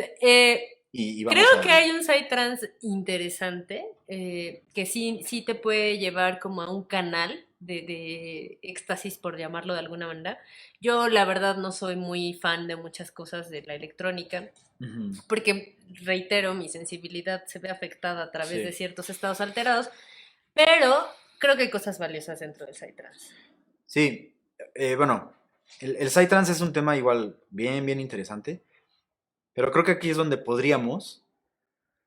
Y creo vamos a... que hay un psytrance interesante que sí, sí te puede llevar como a un canal de éxtasis, por llamarlo de alguna manera. Yo, la verdad, no soy muy fan de muchas cosas de la electrónica, Ujú, porque, reitero, mi sensibilidad se ve afectada a través de sí, ciertos estados alterados, pero creo que hay cosas valiosas dentro del psytrance. sí. Bueno, el Psytrance es un tema igual bien interesante. Pero creo que aquí es donde podríamos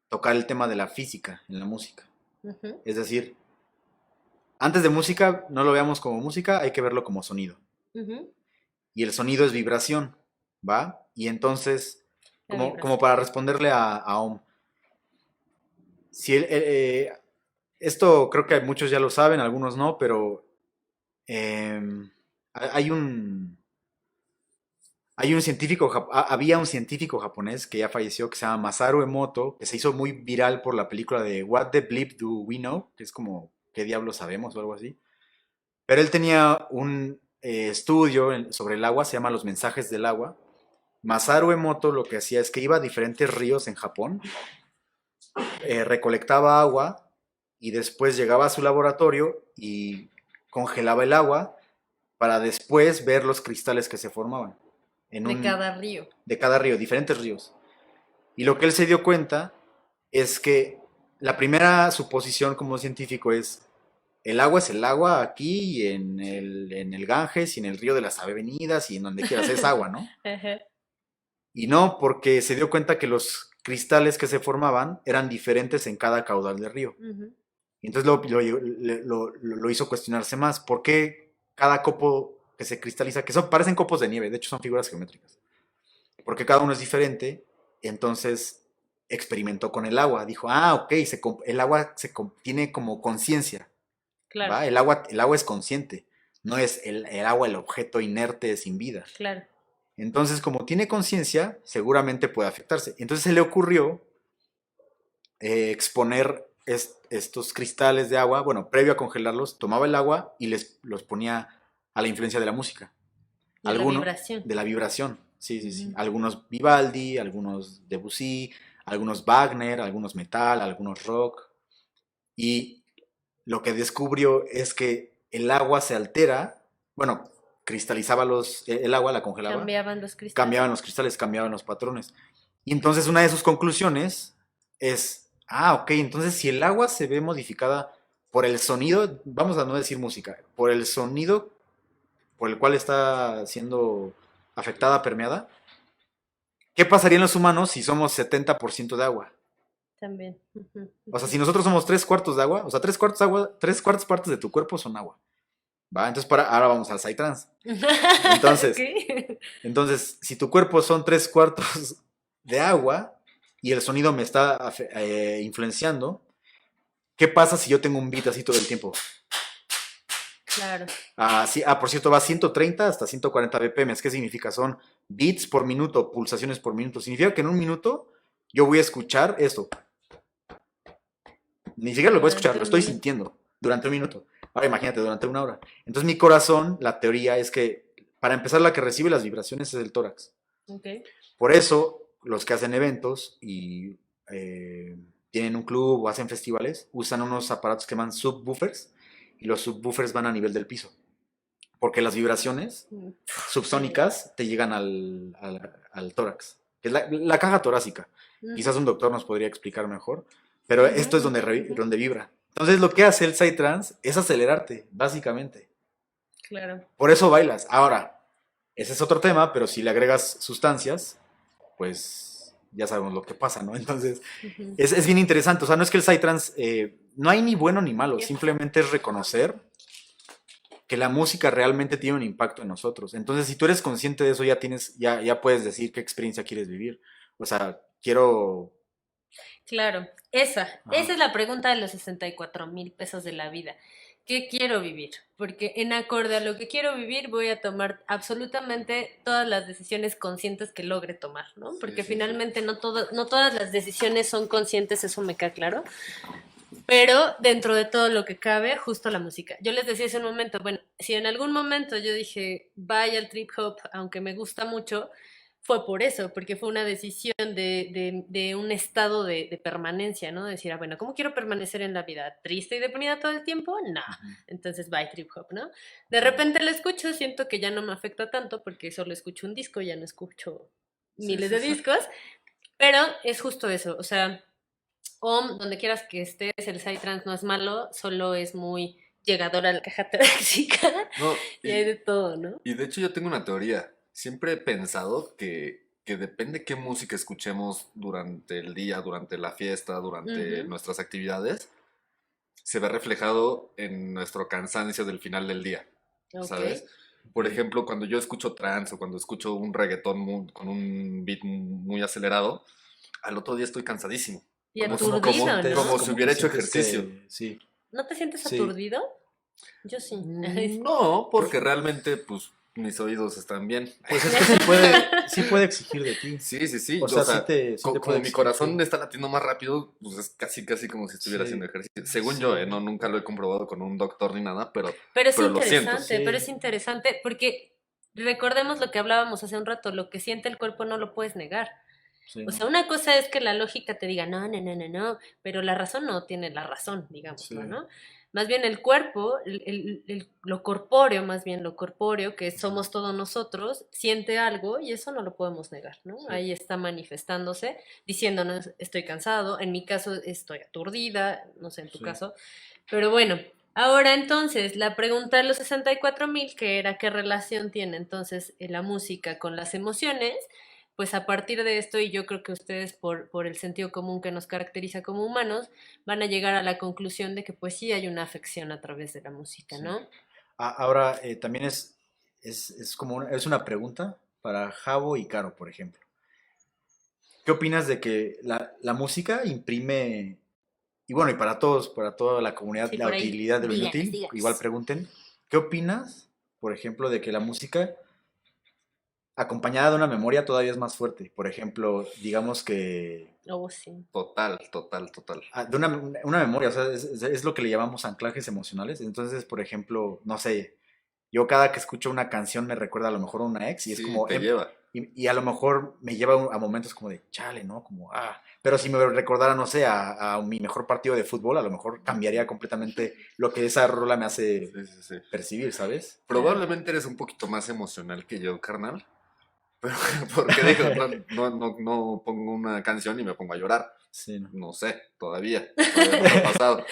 tocar el tema de la física en la música. Ujú, Es decir, antes de música, no lo veamos como música, hay que verlo como sonido. ujú. Y el sonido es vibración, ¿va? Y entonces, La como vibración. para responderle a Om, si esto creo que muchos ya lo saben, algunos no, pero hay un científico, había un científico japonés que ya falleció, que se llama Masaru Emoto, que se hizo muy viral por la película de What the Bleep Do We Know, que es como ¿qué diablos sabemos? O algo así. Pero él tenía un estudio sobre el agua, se llama Los Mensajes del Agua. Masaru Emoto lo que hacía es que iba a diferentes ríos en Japón, recolectaba agua y después llegaba a su laboratorio y congelaba el agua para después ver los cristales que se formaban en De cada río. de cada río, diferentes ríos. Y lo que él se dio cuenta es que la primera suposición como científico es el agua aquí en el Ganges y en el río de las Avenidas y en donde quieras es agua, ¿no? Ajá. Y no, porque se dio cuenta que los cristales que se formaban eran diferentes en cada caudal del río. Ujú. Y entonces lo hizo cuestionarse más. ¿Por qué cada copo que se cristaliza, que parecen copos de nieve, de hecho son figuras geométricas? Porque cada uno es diferente, entonces experimentó con el agua. Dijo, ah, ok, el agua tiene como conciencia, Claro, ¿va? El agua es consciente, no es el agua el objeto inerte sin vida. claro. Entonces, como tiene conciencia, seguramente puede afectarse. Entonces se le ocurrió exponer estos cristales de agua, bueno, previo a congelarlos, tomaba el agua y los ponía a la influencia de la música. De la Alguno vibración. de la vibración, sí, sí, sí. Ujú. Algunos Vivaldi, algunos Debussy, algunos Wagner, algunos metal, algunos rock. Y lo que descubrió es que el agua se altera, bueno, cristalizaba el agua, la congelaba, Cambiaban los cristales. cambiaban los cristales, cambiaban los patrones. Y entonces una de sus conclusiones es, ah, ok, entonces si el agua se ve modificada por el sonido, vamos a no decir música, por el sonido por el cual está siendo afectada, permeada, ¿qué pasaría en los humanos si somos 70% de agua? También. Ujú, O sea, ujú. si nosotros somos tres cuartos de agua, o sea, tres cuartos de agua, tres cuartas partes de tu cuerpo son agua. ¿Va? Entonces, ahora vamos al Psytrance. Ok. Entonces, si tu cuerpo son tres cuartos de agua y el sonido me está influenciando, ¿qué pasa si yo tengo un beat así todo el tiempo? Claro. Sí, por cierto, va a 130 hasta 140 BPM. ¿Qué significa? Son beats por minuto, pulsaciones por minuto. Significa que en un minuto yo voy a escuchar esto. Ni siquiera lo voy a escuchar, Durante lo un estoy minuto. sintiendo durante un minuto. Ahora imagínate, durante una hora. Entonces mi corazón, la teoría es que, para empezar, la que recibe las vibraciones es el tórax. Ok. Por eso, los que hacen eventos y eh, tienen un club o hacen festivales, usan unos aparatos que llaman subwoofers y los subwoofers van a nivel del piso. Porque las vibraciones Mm, sí. subsónicas te llegan al tórax, que es la caja torácica. Ujú, Quizás un doctor nos podría explicar mejor, pero ujú, esto es ujú, ujú. donde vibra. Entonces lo que hace el Psytrance es acelerarte, básicamente. Claro. Por eso bailas. Ahora, ese es otro tema, pero si le agregas sustancias, pues ya sabemos lo que pasa, ¿no? Entonces, Ujú. es bien interesante. O sea, no es que el Psytrance, no hay ni bueno ni malo, ¿Qué? simplemente es reconocer que la música realmente tiene un impacto en nosotros. Entonces, si tú eres consciente de eso, ya puedes decir qué experiencia quieres vivir. O sea, quiero... Claro, esa Ajá. es la pregunta de los 64,000 pesos de la vida. ¿Qué quiero vivir? Porque en acorde a lo que quiero vivir voy a tomar absolutamente todas las decisiones conscientes que logre tomar, ¿no? Sí, Porque sí, sí. finalmente no todas las decisiones son conscientes, eso me queda claro, pero dentro de todo lo que cabe, justo la música. Yo les decía hace un momento, bueno, si en algún momento yo dije, vaya al trip hop, aunque me gusta mucho, fue por eso, porque fue una decisión de un estado de permanencia, ¿no? Decir, ah, bueno, ¿cómo quiero permanecer en la vida? ¿Triste y deprimida todo el tiempo? No. Ujú, Entonces, bye trip hop, ¿no? De ujú. repente lo escucho, siento que ya no me afecta tanto porque solo escucho un disco, ya no escucho Sí, miles sí, de sí. discos, pero es justo eso, o sea, donde quieras que estés, el Psytrance no es malo, solo es muy llegador a la caja torácica No, y hay de todo, ¿no? y de hecho yo tengo una teoría. Siempre he pensado que que depende qué música escuchemos durante el día, durante la fiesta, durante Ujú. nuestras actividades, se ve reflejado en nuestro cansancio del final del día, Ok. ¿sabes? Por Ok. ejemplo, cuando yo escucho trance o cuando escucho un reggaetón con un beat muy acelerado, al otro día estoy cansadísimo, Y Como, como, como que aturdido, como, sientes, ¿no? como si como que hubiera hecho sientes ejercicio. que, sí, ¿No te sientes sí. aturdido? Yo sí. No, Pro- porque realmente, pues, mis oídos están bien. Pues es que sí puede exigir de ti. Sí, sí, sí. O O sea, sea, sí te puede como mi exigir, corazón sí. está latiendo más rápido, pues es casi, casi como si estuviera haciendo Sí, ejercicio. Según yo, sí, no, nunca lo he comprobado con un doctor ni nada, Pero pero lo siento. sí, es interesante porque recordemos lo que hablábamos hace un rato, lo que siente el cuerpo no lo puedes negar. sí, O no. sea, una cosa es que la lógica te diga, no, no, no, no, no, pero la razón no tiene la razón, Sí, digámoslo, ¿no? Más bien el cuerpo, lo corpóreo, más bien lo corpóreo, que somos todos nosotros, siente algo y eso no lo podemos negar, ¿no? sí, Ahí está manifestándose, diciéndonos, estoy cansado, en mi caso estoy aturdida, no sé, en tu sí. caso, pero bueno, ahora entonces, la pregunta de los 64.000, que era qué relación tiene entonces la música con las emociones, pues a partir de esto, y yo creo que ustedes por el sentido común que nos caracteriza como humanos, van a llegar a la conclusión de que pues sí hay una afección a través de la música, Sí. ¿no? Ahora, también es como es una pregunta para Javo y Caro, por ejemplo. ¿Qué opinas de que la música imprime, y bueno, y para todos, para toda la comunidad, Sí, la por ahí, utilidad de lo díganos, inútil? Igual díganos. pregunten, ¿qué opinas, por ejemplo, de que la música acompañada de una memoria todavía es más fuerte? Por ejemplo, digamos que Oh, sí. Total, total, total. de una memoria, o sea, es lo que le llamamos anclajes emocionales. Entonces, por ejemplo, no sé, yo cada que escucho una canción me recuerda a lo mejor a una ex y es Sí, como, te lleva. y a lo mejor me lleva a momentos como de chale, ¿no? Como, pero si me recordara, no sé, a mi mejor partido de fútbol, a lo mejor cambiaría completamente lo que esa rola me hace Sí, sí, sí. percibir, ¿sabes? Claro. Probablemente eres un poquito más emocional que yo, carnal. Pero, porque digo, no pongo una canción y me pongo a llorar. Sí, ¿no? No sé, todavía no me ha pasado.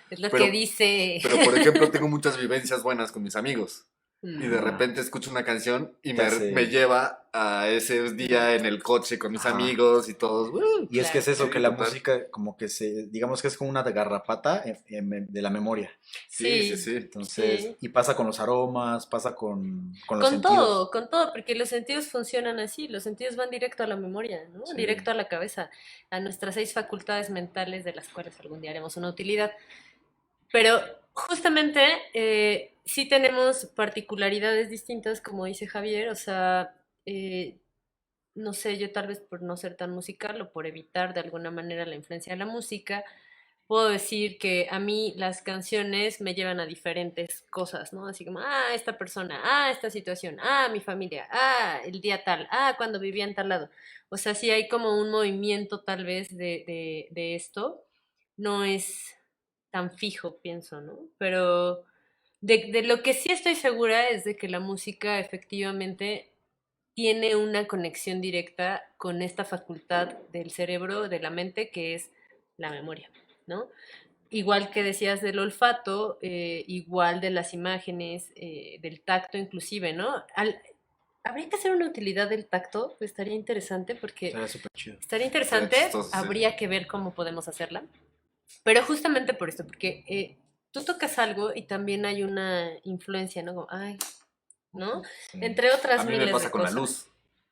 Es lo que Pero, dice. pero, por ejemplo, tengo muchas vivencias buenas con mis amigos. Y de Ah, repente escucho una canción y te me hace, lleva a ese día en el coche con mis ajá. amigos y todos. Y es que Claro, es eso, que Sí, la total. música como que digamos que es como una garrapata de la memoria. Sí, sí, sí, sí. Entonces, sí. y pasa con los aromas, pasa con los sentidos. Con todo, porque los sentidos funcionan así, los sentidos van directo a la memoria, ¿no? Sí, Directo a la cabeza, a nuestras 6 facultades mentales de las cuales algún día haremos una utilidad. Pero justamente sí tenemos particularidades distintas, como dice Javier, o sea, eh, no sé, yo tal vez por no ser tan musical o por evitar de alguna manera la influencia de la música, puedo decir que a mí las canciones me llevan a diferentes cosas, ¿no? Así como, esta persona, esta situación, mi familia, el día tal, cuando vivía en tal lado. O sea, sí hay como un movimiento tal vez de esto. No es tan fijo, pienso, ¿no? Pero de lo que sí estoy segura es de que la música efectivamente tiene una conexión directa con esta facultad del cerebro, de la mente, que es la memoria, ¿no? Igual que decías del olfato, igual de las imágenes, del tacto inclusive, ¿no? Habría que hacer una utilidad del tacto, pues estaría interesante porque estaría súper chido. estaría Estaría interesante, chistoso, sí. habría que ver cómo podemos hacerla, pero justamente por esto, porque tú tocas algo y también hay una influencia, ¿no? Como, ¿no? Sí. Entre A otras mí me miles pasa de con la cosas. luz.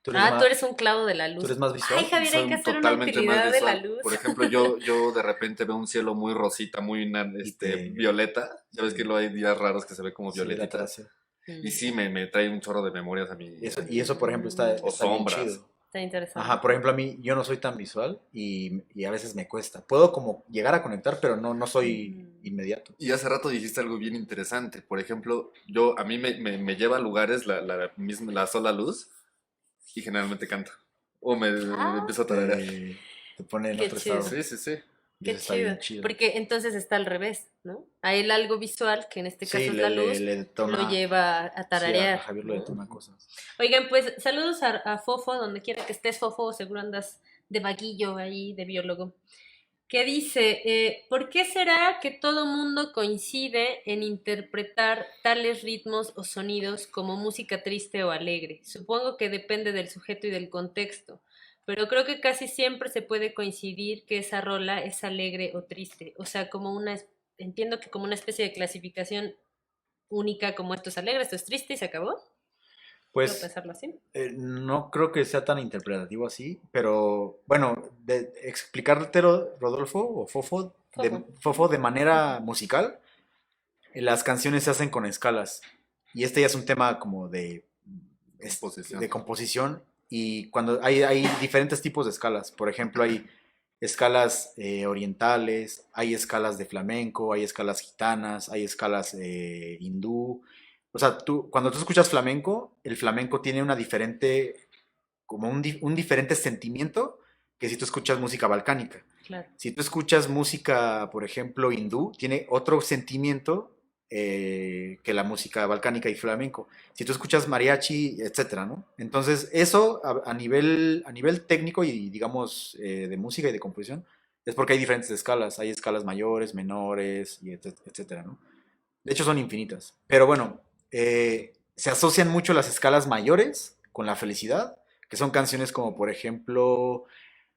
Tú eres un clavo de la Tú luz. eres más Ay, visual. Javier, hay que Soy hacer una totalmente más utilidad de la visual. luz. Por ejemplo, yo de repente veo un cielo muy rosita, muy Y te, violeta. Ya ves que sí, lo hay días raros que se ve como sí, la violetita. atracción. Y Mm, sí, me trae un chorro de memorias Y eso, por ejemplo, o está bien sombras. chido. está Ajá, interesante. por ejemplo, a mí yo no soy tan visual y a veces me cuesta. Puedo como llegar a conectar, pero no soy Ujú. inmediato. Y hace rato dijiste algo bien interesante. Por ejemplo, a mí me lleva a lugares la sola luz y generalmente canto. O me Ah, empiezo a tararear. Te pone en qué otro chido, estado. Sí, sí, sí. Y eso qué está chido. bien chido. Porque entonces está al revés, ¿no? A él algo visual, que en este Sí, caso es la luz, le lo detona. lleva a Sí, a tararear, Javier lo ¿no? detona cosas. Oigan, pues saludos a Fofo, donde quiera que estés, Fofo, seguro andas de vaguillo ahí, de biólogo. que dice, ¿por qué será que todo mundo coincide en interpretar tales ritmos o sonidos como música triste o alegre? Supongo que depende del sujeto y del contexto, pero creo que casi siempre se puede coincidir que esa rola es alegre o triste, o sea, entiendo que como una especie de clasificación única, como esto es alegre, esto es triste y se acabó. ¿Puedo Pues pensarlo así? no creo que sea tan interpretativo así, pero bueno, explicártelo, Rodolfo o Fofo. Fofo, de manera Ujú. musical, las canciones se hacen con escalas. Y este ya es un tema como de Composición. composición. Y cuando hay diferentes tipos de escalas. Por ejemplo, hay escalas orientales, hay escalas de flamenco, hay escalas gitanas, hay escalas hindú. O sea, cuando tú escuchas flamenco, el flamenco tiene una diferente, como un diferente sentimiento que si tú escuchas música balcánica. Claro. Si tú escuchas música, por ejemplo, hindú, tiene otro sentimiento que la música balcánica y flamenco. Si tú escuchas mariachi, etcétera, ¿no? Entonces, eso a nivel técnico y, digamos, de música y de composición, es porque hay diferentes escalas. Hay escalas mayores, menores, y etcétera, ¿no? De hecho, son infinitas. Pero bueno, se asocian mucho las escalas mayores con la felicidad, que son canciones como, por ejemplo,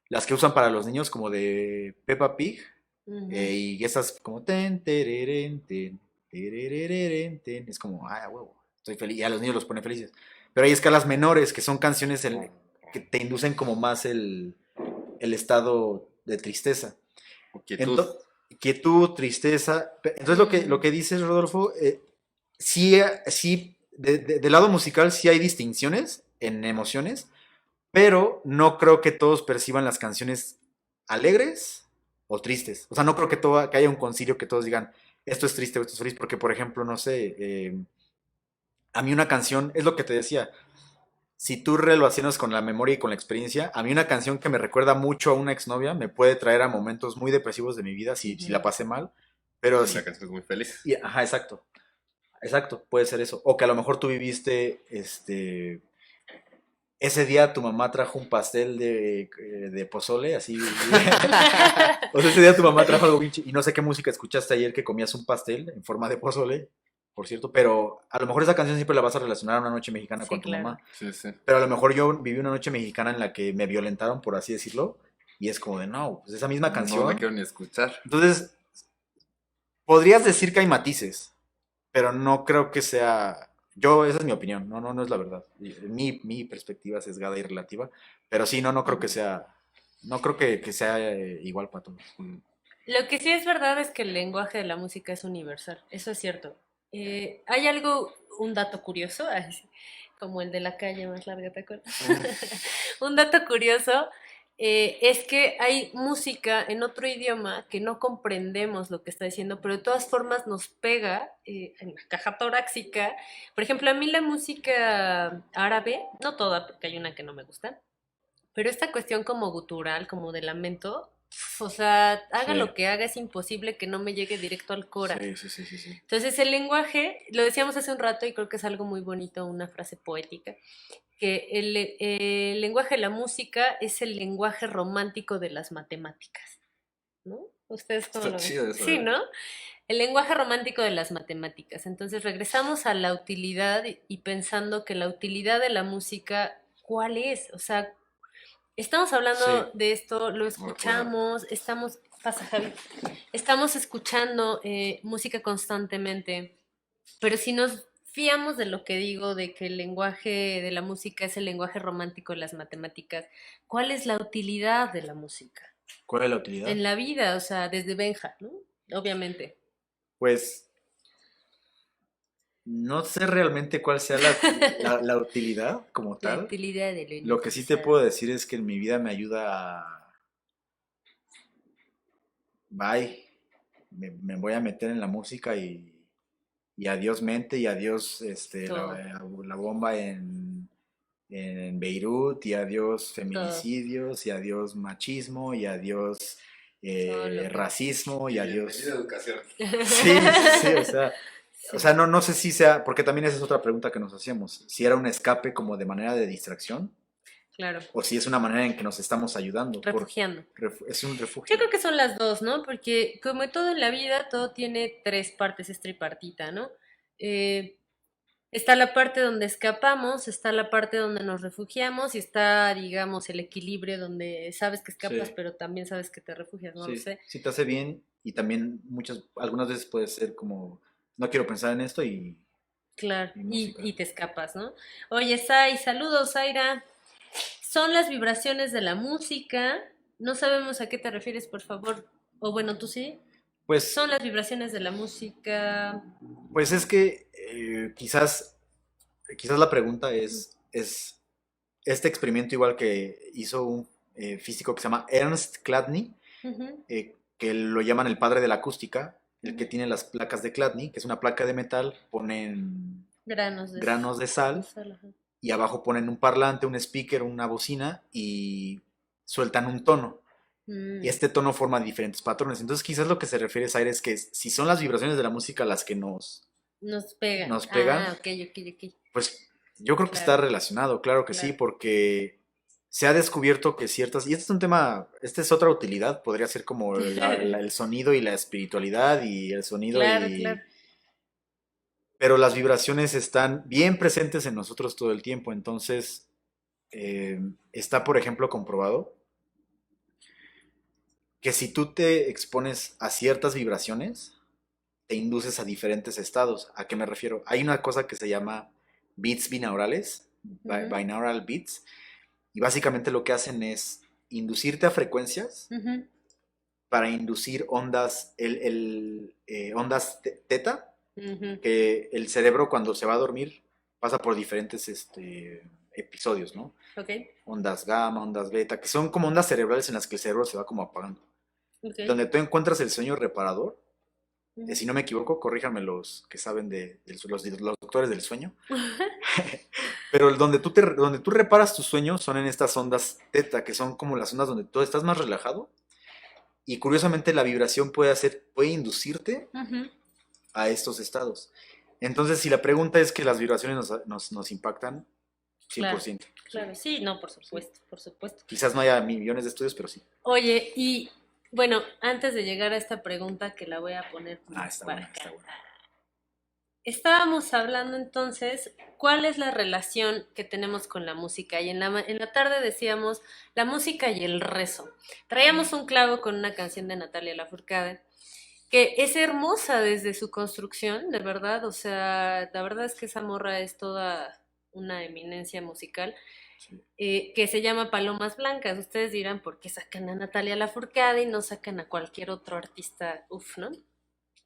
las que usan para los niños, como de Peppa Pig, Ujú. y esas como ten, tereren, ten, es como, ah, huevo, estoy feliz, y a los niños los pone felices. Pero hay escalas menores, que son canciones que te inducen como más el estado de tristeza. O quietud. Entonces, quietud, tristeza. Entonces lo Mm, que dices, Rodolfo, sí, sí, del lado musical sí hay distinciones en emociones, pero no creo que todos perciban las canciones alegres o tristes. O sea, no creo que haya un concilio que todos digan, esto es triste o esto es feliz, porque por ejemplo, no sé, a mí una canción, es lo que te decía, si tú relacionas con la memoria y con la experiencia, a mí una canción que me recuerda mucho a una exnovia me puede traer a momentos muy depresivos de mi vida si la ujú. pasé mal, pero Y una si, canción es muy feliz. ajá, exacto, exacto, puede ser eso. O que a lo mejor tú viviste, ese día tu mamá trajo un pastel de pozole, así. O sea, ese día tu mamá trajo algo bien y no sé qué música escuchaste ayer que comías un pastel en forma de pozole, por cierto, pero a lo mejor esa canción siempre la vas a relacionar a una noche mexicana Sí, con tu claro. mamá. Sí, sí. Pero a lo mejor yo viví una noche mexicana en la que me violentaron, por así decirlo, y es como de, no, pues esa misma No la canción. quiero ni escuchar. Entonces, podrías decir que hay matices, pero no creo que sea. Yo, esa es mi opinión, no es la verdad. Mi perspectiva sesgada y relativa, pero sí, no creo que Ujú. sea. No creo que sea igual para todos. Mm. Lo que sí es verdad es que el lenguaje de la música es universal, eso es cierto. Hay algo, un dato curioso, así, como el de la calle más larga, ¿te acuerdas? Un dato curioso es que hay música en otro idioma que no comprendemos lo que está diciendo, pero de todas formas nos pega en la caja torácica. Por ejemplo, a mí la música árabe, no toda, porque hay una que no me gusta, pero esta cuestión como gutural, como de lamento, o sea, haga Sí, lo que haga, es imposible que no me llegue directo al cora. sí. Entonces, el lenguaje, lo decíamos hace un rato y creo que es algo muy bonito, una frase poética, que el lenguaje de la música es el lenguaje romántico de las matemáticas, ¿no? ¿Ustedes cómo Está lo ven? chido eso, Sí, ¿eh? ¿no? El lenguaje romántico de las matemáticas. Entonces regresamos a la utilidad y pensando que la utilidad de la música, ¿cuál es? O sea, estamos Sí, hablando de esto, lo Muy real. escuchamos, pasa Javi, estamos escuchando música constantemente, pero si nos fiamos de lo que digo, de que el lenguaje de la música es el lenguaje romántico de las matemáticas, ¿cuál es la utilidad de la música? ¿cuál es la utilidad? En la vida, o sea, desde Benja, ¿no? Obviamente. Pues no sé realmente cuál sea la utilidad como La tal. utilidad de lo Lo que sí te puedo inutilizado. decir es que en mi vida me ayuda a. Bye. Me voy a meter en la música y adiós mente y adiós Todo, la bomba en Beirut y adiós todo, feminicidios y adiós machismo y adiós todo lo que... racismo y Y bienvenida adiós. a educación. Sí, sí, o Sí. sea, no sé si sea, porque también esa es otra pregunta que nos hacíamos, si era un escape como de manera de distracción claro. o si es una manera en que nos estamos ayudando. Refugiando. Es un Yo refugio. creo que son las dos, ¿no? Porque como todo en la vida, todo tiene tres partes, es tripartita, ¿no? Eh, Está la parte donde escapamos, está la parte donde nos refugiamos y está, digamos, el equilibrio donde sabes que escapas, Sí, pero también sabes que te refugias, no lo sí, sé. sí te hace bien y también algunas veces puede ser como, no quiero pensar en esto Claro, y música. y te escapas, ¿no? Oye, Sai, saludos, Zaira. Son las vibraciones de la música. No sabemos a qué te refieres, por favor. O bueno, tú sí. Pues, Son las vibraciones de la música. pues es que quizás la pregunta Ujú, es este experimento igual que hizo un físico que se llama Ernst Chladni, ujú, que lo llaman el padre de la acústica, el que ujú. tiene las placas de Chladni, que es una placa de metal, ponen Granos granos de de sal sal, ajá. y abajo ponen un parlante, un speaker, una bocina y sueltan un tono. Y Mm, este tono forma diferentes patrones. Entonces quizás lo que se refiere a es que si son las vibraciones de la música las que nos pegan. nos pegan, Ah, ok, ok, ok. pues yo creo que está Claro, relacionado, claro que sí, claro. porque se ha descubierto que ciertas, y este es un tema, esta es otra utilidad, podría ser como el sonido y la espiritualidad y el sonido Claro, claro. y... Pero las vibraciones están bien presentes en nosotros todo el tiempo, entonces está, por ejemplo, comprobado que si tú te expones a ciertas vibraciones, te induces a diferentes estados. ¿A qué me refiero? Hay una cosa que se llama beats binaurales, Ujú, binaural beats, y básicamente lo que hacen es inducirte a frecuencias ujú, para inducir ondas, ondas teta, ujú. que el cerebro cuando se va a dormir pasa por diferentes episodios, ¿no? Ok, Ondas gamma, ondas beta, que son como ondas cerebrales en las que el cerebro se va como apagando. ok. Donde tú encuentras el sueño reparador, Ujú. si no me equivoco, corríjanme los que saben los doctores del sueño, pero donde tú reparas tus sueños son en estas ondas teta, que son como las ondas donde tú estás más relajado y curiosamente la vibración puede inducirte Ujú. a estos estados. Entonces, si la pregunta es que las vibraciones nos impactan, Claro, 100%, sí, claro. Sí, no, por sí. supuesto, por supuesto. Quizás no haya millones de estudios, pero sí. Oye, y bueno, antes de llegar a esta pregunta que la voy a poner Ah, como está para buena, acá. está buena. Estábamos hablando entonces, ¿cuál es la relación que tenemos con la música? Y en la tarde decíamos la música y el rezo. Traíamos un clavo con una canción de Natalia Lafourcade, que es hermosa desde su construcción, de verdad. O sea, la verdad es que esa morra es toda una eminencia musical, Sí. que se llama Palomas Blancas. Ustedes dirán, ¿por qué sacan a Natalia Lafourcade y no sacan a cualquier otro artista? Uf, ¿no?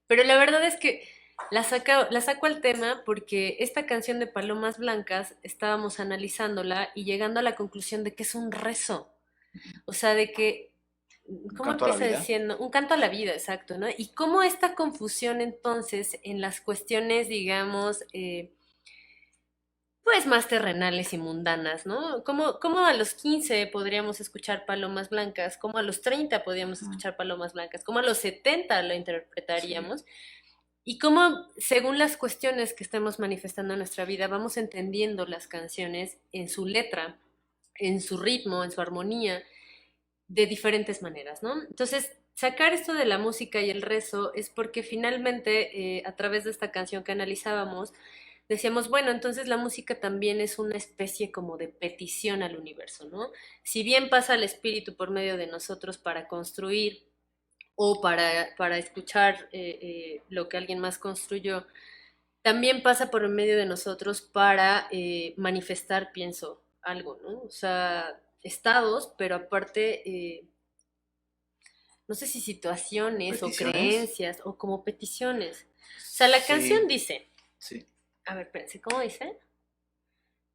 Pero la verdad es que la saco al tema porque esta canción de Palomas Blancas estábamos analizándola y llegando a la conclusión de que es un rezo. O sea, de que, Un ¿cómo canto a la empieza vida. diciendo? Un canto a la vida, exacto, ¿no? Y cómo esta confusión entonces en las cuestiones, digamos, pues más terrenales y mundanas, ¿no? Cómo a los 15 podríamos escuchar Palomas Blancas, cómo a los 30 podríamos Ujú. escuchar Palomas Blancas, cómo a los 70 lo Sí, interpretaríamos. Y cómo, según las cuestiones que estemos manifestando en nuestra vida, vamos entendiendo las canciones en su letra, en su ritmo, en su armonía, de diferentes maneras, ¿no? Entonces, sacar esto de la música y el rezo es porque finalmente, a través de esta canción que analizábamos, decíamos, bueno, entonces la música también es una especie como de petición al universo, ¿no? Si bien pasa el espíritu por medio de nosotros para construir o para escuchar lo que alguien más construyó, también pasa por medio de nosotros para manifestar, pienso, algo, ¿no? O sea, estados, pero aparte, no sé si situaciones o peticiones. creencias o como peticiones. O sea, la canción Sí, dice, sí. a ver, espérense, ¿cómo dice?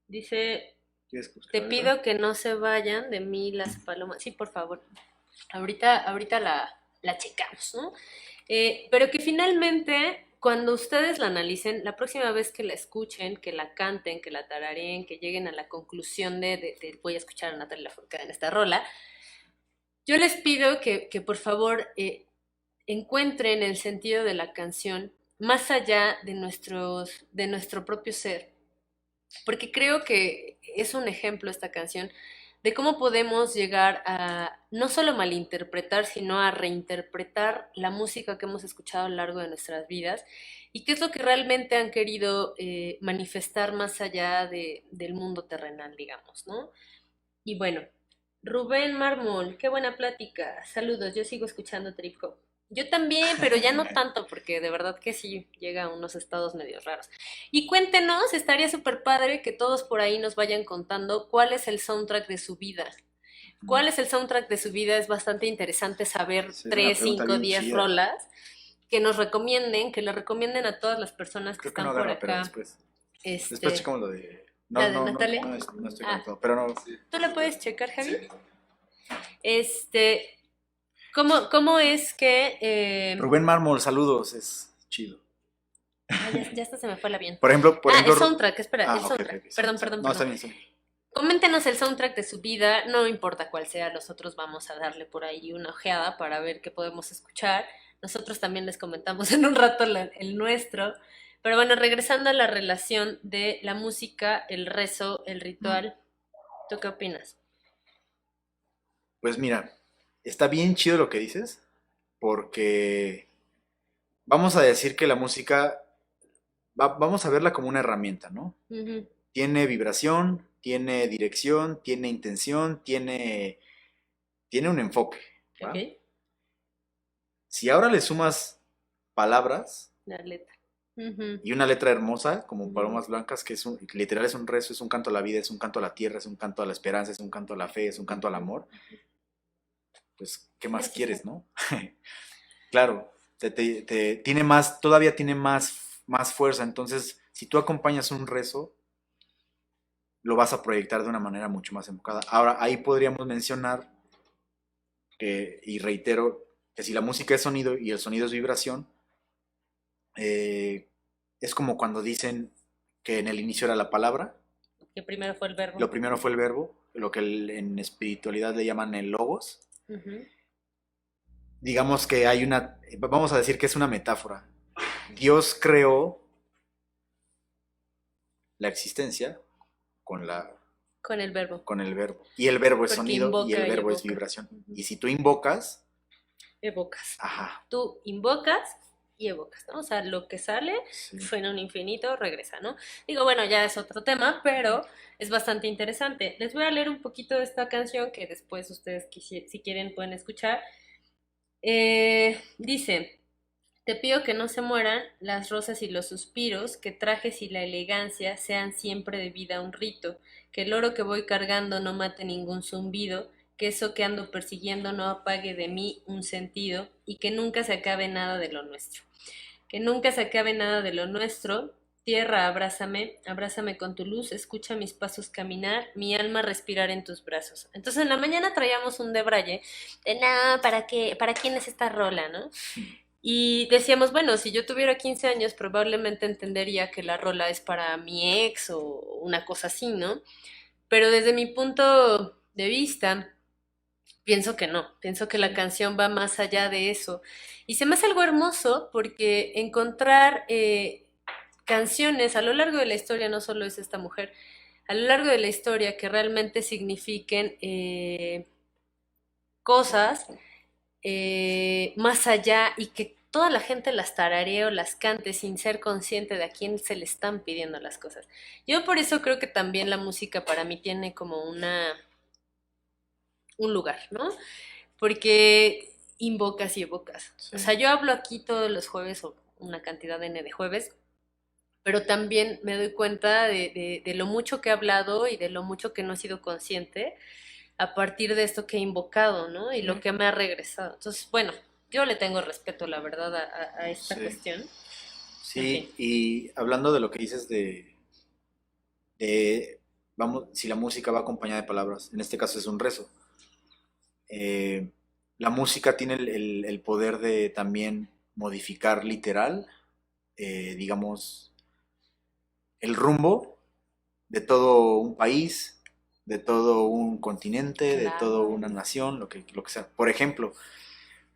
Dice, ¿Quieres buscar te la letra? pido que no se vayan de mí las palomas. Sí, por favor. Ahorita la checamos, ¿no? Pero que finalmente, cuando ustedes la analicen, la próxima vez que la escuchen, que la canten, que la tarareen, que lleguen a la conclusión voy a escuchar a Natalia Lafourcade en esta rola, yo les pido que por favor encuentren el sentido de la canción más allá de nuestro propio ser, porque creo que es un ejemplo esta canción de cómo podemos llegar a no solo malinterpretar, sino a reinterpretar la música que hemos escuchado a lo largo de nuestras vidas y qué es lo que realmente han querido manifestar más allá del mundo terrenal, digamos, ¿no? Y bueno, Rubén Mármol, qué buena plática. Saludos, yo sigo escuchando Trip Hop. Yo también, pero ya no tanto, porque de verdad que sí llega a unos estados medio raros. Y cuéntenos, estaría súper padre que todos por ahí nos vayan contando cuál es el soundtrack de su vida. Mm. ¿Cuál es el soundtrack de su vida? Es bastante interesante saber Sí, es una 3, pregunta 5, bien 10 chida. rolas que nos recomienden, que le recomienden a todas las personas que Creo que no están por agarra, pero acá. después. Después Este, checamos lo de. No, la de no, no, Natalia. no estoy Ah, conectado. Pero no. ¿tú la puedes checar, Sí. Javi? Este, ¿cómo es que... Rubén Mármol, saludos, es chido. ya hasta se me fue el avión. Por ejemplo, El soundtrack, espera, el ok, soundtrack. ok, Perdón, sí. perdón, No, está perdón. bien, está bien. Coméntenos el soundtrack de su vida, no importa cuál sea, nosotros vamos a darle por ahí una ojeada para ver qué podemos escuchar. Nosotros también les comentamos en un rato el nuestro. Pero bueno, regresando a la relación de la música, el rezo, el Mm. ritual, ¿tú qué opinas? Pues mira, está bien chido lo que dices, porque vamos a decir que la música, vamos a verla como una herramienta, ¿no? Ujú, Tiene vibración, tiene dirección, tiene intención, tiene un enfoque, ok, ¿va? Si ahora le sumas palabras la letra. Ujú, y una letra hermosa, como ujú. Palomas Blancas, literal es un rezo, es un canto a la vida, es un canto a la tierra, es un canto a la esperanza, es un canto a la fe, es un canto al Ujú. amor, pues, ¿qué más Gracias, quieres, Javi. no? Claro, tiene más, todavía tiene más fuerza. Entonces, si tú acompañas un rezo, lo vas a proyectar de una manera mucho más enfocada. Ahora, ahí podríamos mencionar y reitero, que si la música es sonido y el sonido es vibración, eh, es como cuando dicen que en el inicio era la palabra, Que primero fue el verbo. lo primero fue el verbo, lo que en espiritualidad le llaman el logos. Ujú. Digamos que vamos a decir que es una metáfora. Dios creó la existencia con Con el verbo. con el verbo. Y el verbo es Porque sonido y el invoca y verbo es evoca. vibración. Ujú. Y si tú invocas, Evocas. ajá, Tú invocas y evocas, ¿no? O sea, lo que sale sí, suena un infinito, regresa, ¿no? Digo, bueno, ya es otro tema, pero es bastante interesante. Les voy a leer un poquito de esta canción que después ustedes, si quieren, pueden escuchar. Dice, te pido que no se mueran las rosas y los suspiros, que trajes y la elegancia sean siempre de vida un rito, que el oro que voy cargando no mate ningún zumbido, que eso que ando persiguiendo no apague de mí un sentido, y que nunca se acabe nada de lo nuestro. Que nunca se acabe nada de lo nuestro. Tierra, abrázame, abrázame con tu luz, escucha mis pasos caminar, mi alma respirar en tus brazos. Entonces en la mañana traíamos un debraye de, no, ¿para quién es esta rola, no? Y decíamos, bueno, si yo tuviera 15 años, probablemente entendería que la rola es para mi ex o una cosa así, ¿no? Pero desde mi punto de vista, pienso que no, pienso que la sí, canción va más allá de eso. Y se me hace algo hermoso porque encontrar canciones a lo largo de la historia, no solo es esta mujer, a lo largo de la historia que realmente signifiquen cosas más allá y que toda la gente las tararee o las cante sin ser consciente de a quién se le están pidiendo las cosas. Yo por eso creo que también la música para mí tiene como un lugar, ¿no? Porque invocas y evocas. O sí, sea, yo hablo aquí todos los jueves o una cantidad N de jueves, pero también me doy cuenta de lo mucho que he hablado y de lo mucho que no he sido consciente a partir de esto que he invocado, ¿no? Y lo sí, que me ha regresado. Entonces, bueno, yo le tengo respeto, la verdad, a esta sí. cuestión. En fin. Sí, y hablando de lo que dices vamos, si la música va acompañada de palabras, en este caso es un rezo. eh, la música tiene el poder de también modificar literal, digamos, el rumbo de todo un país, de todo un continente, de toda Claro. una nación, lo que sea. Por ejemplo,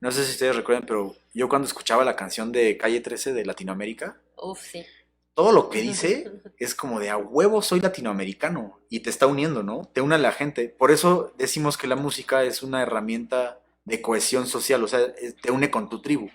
no sé si ustedes recuerdan, pero yo cuando escuchaba la canción de Calle 13 de Latinoamérica, Uf, sí. todo lo que dice es como de a huevo soy latinoamericano y te está uniendo, ¿no? Te une a la gente. Por eso decimos que la música es una herramienta de cohesión social, o sea, te une con tu tribu. Ujú.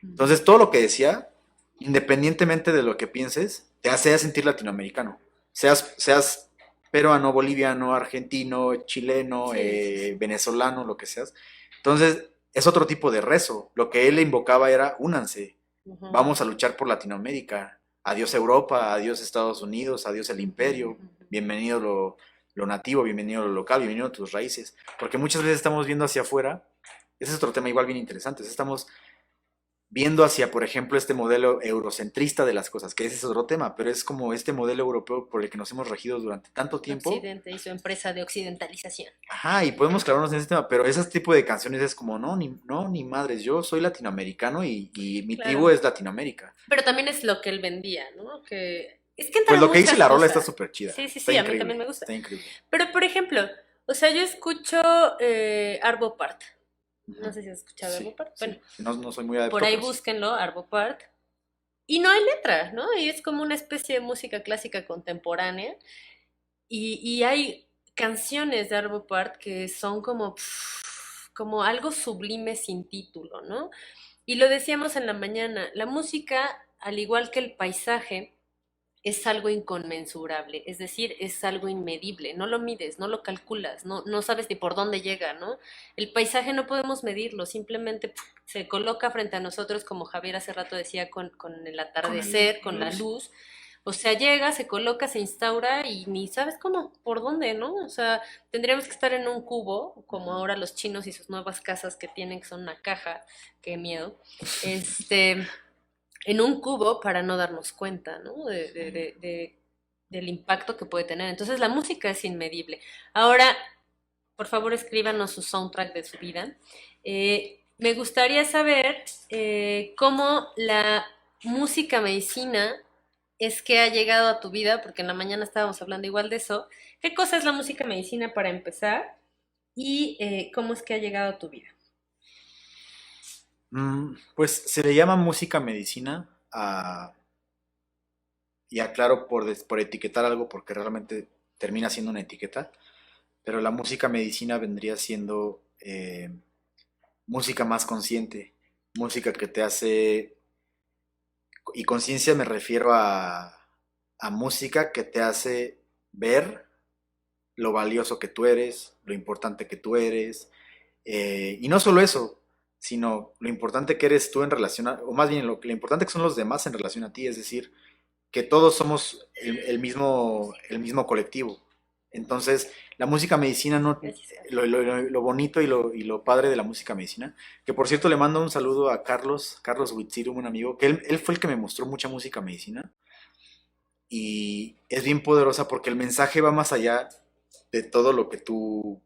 Entonces, todo lo que decía, independientemente de lo que pienses, te hace sentir latinoamericano. Seas peruano, boliviano, argentino, chileno, Sí, sí, sí. venezolano, lo que seas. Entonces, es otro tipo de rezo. Lo que él invocaba era, únanse, Ujú, vamos a luchar por Latinoamérica. Adiós Europa, adiós Estados Unidos, adiós el ujú, imperio. ujú. Bienvenido lo nativo, bienvenido lo local, bienvenido a tus raíces. Porque muchas veces estamos viendo hacia afuera. Ese es otro tema igual bien interesante. Estamos viendo hacia, por ejemplo, este modelo eurocentrista de las cosas, que ese es otro tema, pero es como este modelo europeo por el que nos hemos regido durante tanto tiempo. Occidente y su empresa de occidentalización. Ajá, y podemos clavarnos en ese tema, pero ese tipo de canciones es como, no, no, ni madres, yo soy latinoamericano y mi tribu Claro. es Latinoamérica. Pero también es lo que él vendía, ¿no? Que es que Pues entran lo que dice muchas la rola está cosas. súper chida, Sí, sí, está sí, a mí también me increíble, gusta. está increíble. Pero, por ejemplo, o sea, yo escucho Arvo Part. No Ujú. sé si has escuchado Sí, Arvo Part. Bueno, sí, no, no soy muy por adepto, ahí pero sí. búsquenlo, Arvo Part. Y no hay letra, ¿no? Y es como una especie de música clásica contemporánea. Y hay canciones de Arvo Part que son como, como algo sublime sin título, ¿no? Y lo decíamos en la mañana, la música, al igual que el paisaje, es algo inconmensurable, es decir, es algo inmedible, no lo mides, no lo calculas, no sabes ni por dónde llega, ¿no? El paisaje no podemos medirlo, simplemente se coloca frente a nosotros, como Javier hace rato decía, con el Con atardecer, la con la luz. luz, o sea, llega, se coloca, se instaura y ni sabes cómo, por dónde, ¿no? O sea, tendríamos que estar en un cubo, como Ujú. ahora los chinos y sus nuevas casas que tienen, que son una caja, qué miedo, este en un cubo para no darnos cuenta, ¿no? Sí. Del impacto que puede tener. Entonces la música es inmedible. Ahora, por favor, escríbanos su soundtrack de su vida. Me gustaría saber cómo la música medicina es que ha llegado a tu vida, porque en la mañana estábamos hablando igual de eso. ¿Qué cosa es la música medicina para empezar? Y cómo es que ha llegado a tu vida. Pues se le llama música medicina y aclaro por etiquetar algo porque realmente termina siendo una etiqueta, pero la música medicina vendría siendo música más consciente, música que te hace, y conciencia me refiero a música que te hace ver lo valioso que tú eres, lo importante que tú eres, y no solo eso, sino lo importante que eres tú en relación a, o más bien lo importante que son los demás en relación a ti, es decir, que todos somos el mismo colectivo. Entonces, la música medicina, no, Gracias, Javi. lo bonito y lo padre de la música medicina, que por cierto le mando un saludo a Carlos Huitzirum, un amigo, que él fue el que me mostró mucha música medicina y es bien poderosa porque el mensaje va más allá de todo lo que tú,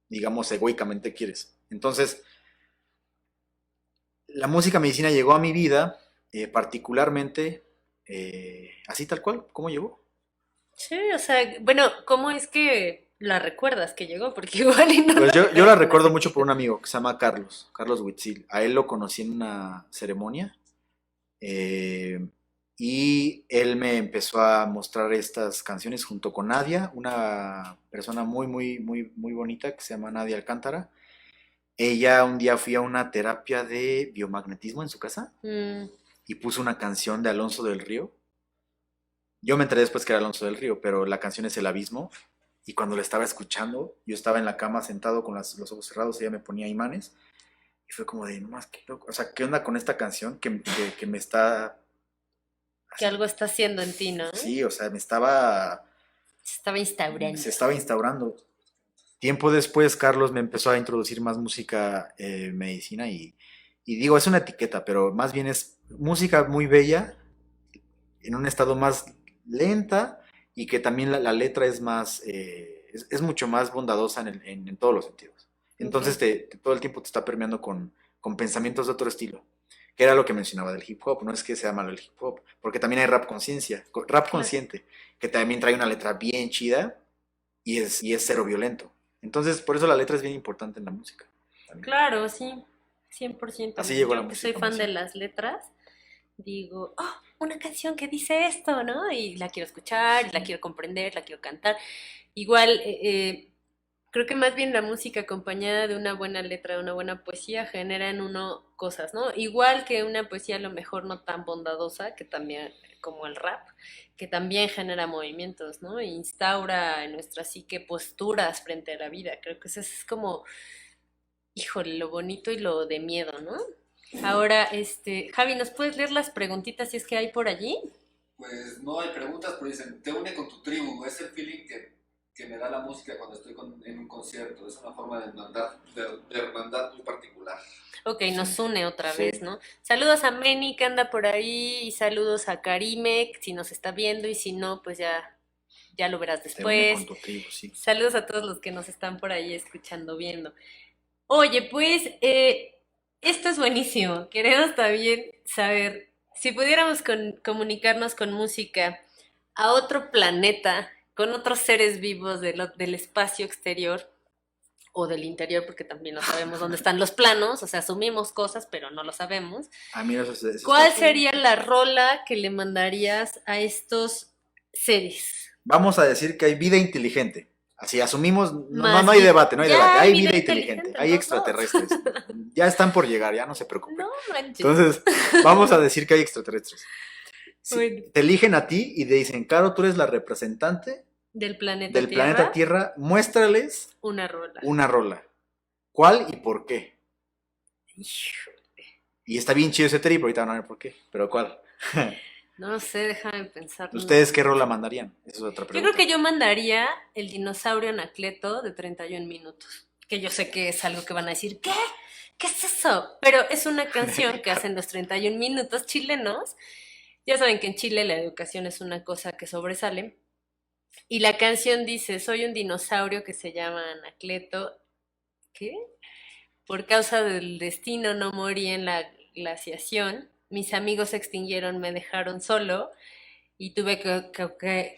digamos, egoicamente quieres. Entonces, la música medicina llegó a mi vida, particularmente, así tal cual, ¿cómo llegó? Sí, o sea, bueno, ¿cómo es que la recuerdas que llegó? Porque igual y no Pues lo yo la recuerdas con recuerdo mucho por exactitud. un amigo que se llama Carlos Huitzil. A él lo conocí en una ceremonia eh, y él me empezó a mostrar estas canciones junto con Nadia, una persona muy, muy, muy, muy bonita que se llama Nadia Alcántara. Ella un día fui a una terapia de biomagnetismo en su casa Mm, y puso una canción de Alonso del Río. Yo me enteré después que era Alonso del Río, pero la canción es El Abismo. Y cuando la estaba escuchando, yo estaba en la cama sentado con los ojos cerrados, ella me ponía imanes. Y fue como de, no más, qué loco. O sea, ¿qué onda con esta canción que me está que así? algo está haciendo en ti, ¿no? Sí, o sea, Se estaba se instaurando. estaba instaurando. Tiempo después, Carlos me empezó a introducir más música medicina y digo, es una etiqueta, pero más bien es música muy bella, en un estado más lenta y que también la letra es más, es mucho más bondadosa en todos los sentidos. Ok. Entonces todo el tiempo te está permeando con pensamientos de otro estilo, que era lo que mencionaba del hip hop, no es que sea malo el hip hop, porque también hay rap conciencia, rap Claro. consciente, que también trae una letra bien chida y es cero violento. Entonces, por eso la letra es bien importante en la música. También. Claro, sí. 100%. Así llegó la Yo que soy música fan de medicina. las letras, digo, ¡oh! una canción que dice esto, ¿no? Y la quiero escuchar, y la quiero comprender, la quiero cantar. Igual, creo que más bien la música acompañada de una buena letra, de una buena poesía, genera en uno cosas, ¿no? Igual que una poesía a lo mejor no tan bondadosa, que también, como el rap, que también genera movimientos, ¿no? E instaura en nuestra psique posturas frente a la vida. Creo que eso es como, híjole, lo bonito y lo de miedo, ¿no? Ahora, Javi, ¿nos puedes leer las preguntitas si es que hay por allí? Pues no hay preguntas, pero dicen, te une con tu tribu, es el feeling que me da la música cuando estoy en un concierto, es una forma de hermandad muy particular. Ok, nos une otra vez, Sí. ¿no? Saludos a Meni que anda por ahí y saludos a Karime si nos está viendo y si no, pues ya lo verás Te une después. con tu tribu, sí. Saludos a todos los que nos están por ahí escuchando, viendo. Oye, pues esto es buenísimo. Queremos también saber si pudiéramos comunicarnos con música a otro planeta, con otros seres vivos del espacio exterior o del interior, porque también no sabemos dónde están los planos, o sea, asumimos cosas, pero no lo sabemos. Ah, mira, eso ¿Cuál está sería cool. la rola que le mandarías a estos seres? Vamos a decir que hay vida inteligente. Así asumimos, no Más hay bien, debate, no hay debate. ya hay Hay vida vida inteligente, inteligente en hay todos lados. extraterrestres. Ya están por llegar, ya no se preocupen. No manches. Entonces, vamos a decir que hay extraterrestres. Bueno, Te eligen a ti y te dicen, Caro, tú eres la representante del planeta del Tierra, planeta Tierra, muéstrales una rola. una rola. ¿Cuál y por qué? Hijo, Y está bien chido ese trip, ahorita van a ver por qué, pero ¿cuál? no sé, déjame pensar. ¿Ustedes qué rola mandarían? Esa es otra Yo pregunta. creo que yo mandaría el dinosaurio Anacleto de 31 minutos. Que yo sé que es algo que van a decir, ¿qué? ¿Qué es eso? Pero es una canción que hacen los 31 minutos chilenos. Ya saben que en Chile la educación es una cosa que sobresale. Y la canción dice, soy un dinosaurio que se llama Anacleto. ¿Qué? Por causa del destino no morí en la glaciación. Mis amigos se extinguieron, me dejaron solo y tuve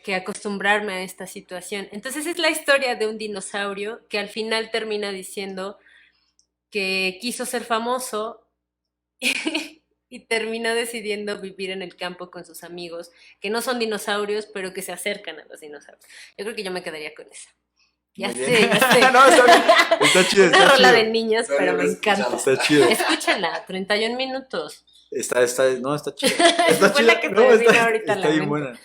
que acostumbrarme a esta situación. Entonces es la historia de un dinosaurio que al final termina diciendo que quiso ser famoso y termina decidiendo vivir en el campo con sus amigos, que no son dinosaurios, pero que se acercan a los dinosaurios. Yo creo que yo me quedaría con esa. Ya Muy sé, bien. ya sé. No, está bien. Está chido, Una está rola de chido. niños, pero me encanta. Está chido. Escúchala, 31 minutos. Está chido. Esa Está fue la chido. que No, se me vino está, ahorita a está la bien mente. buena.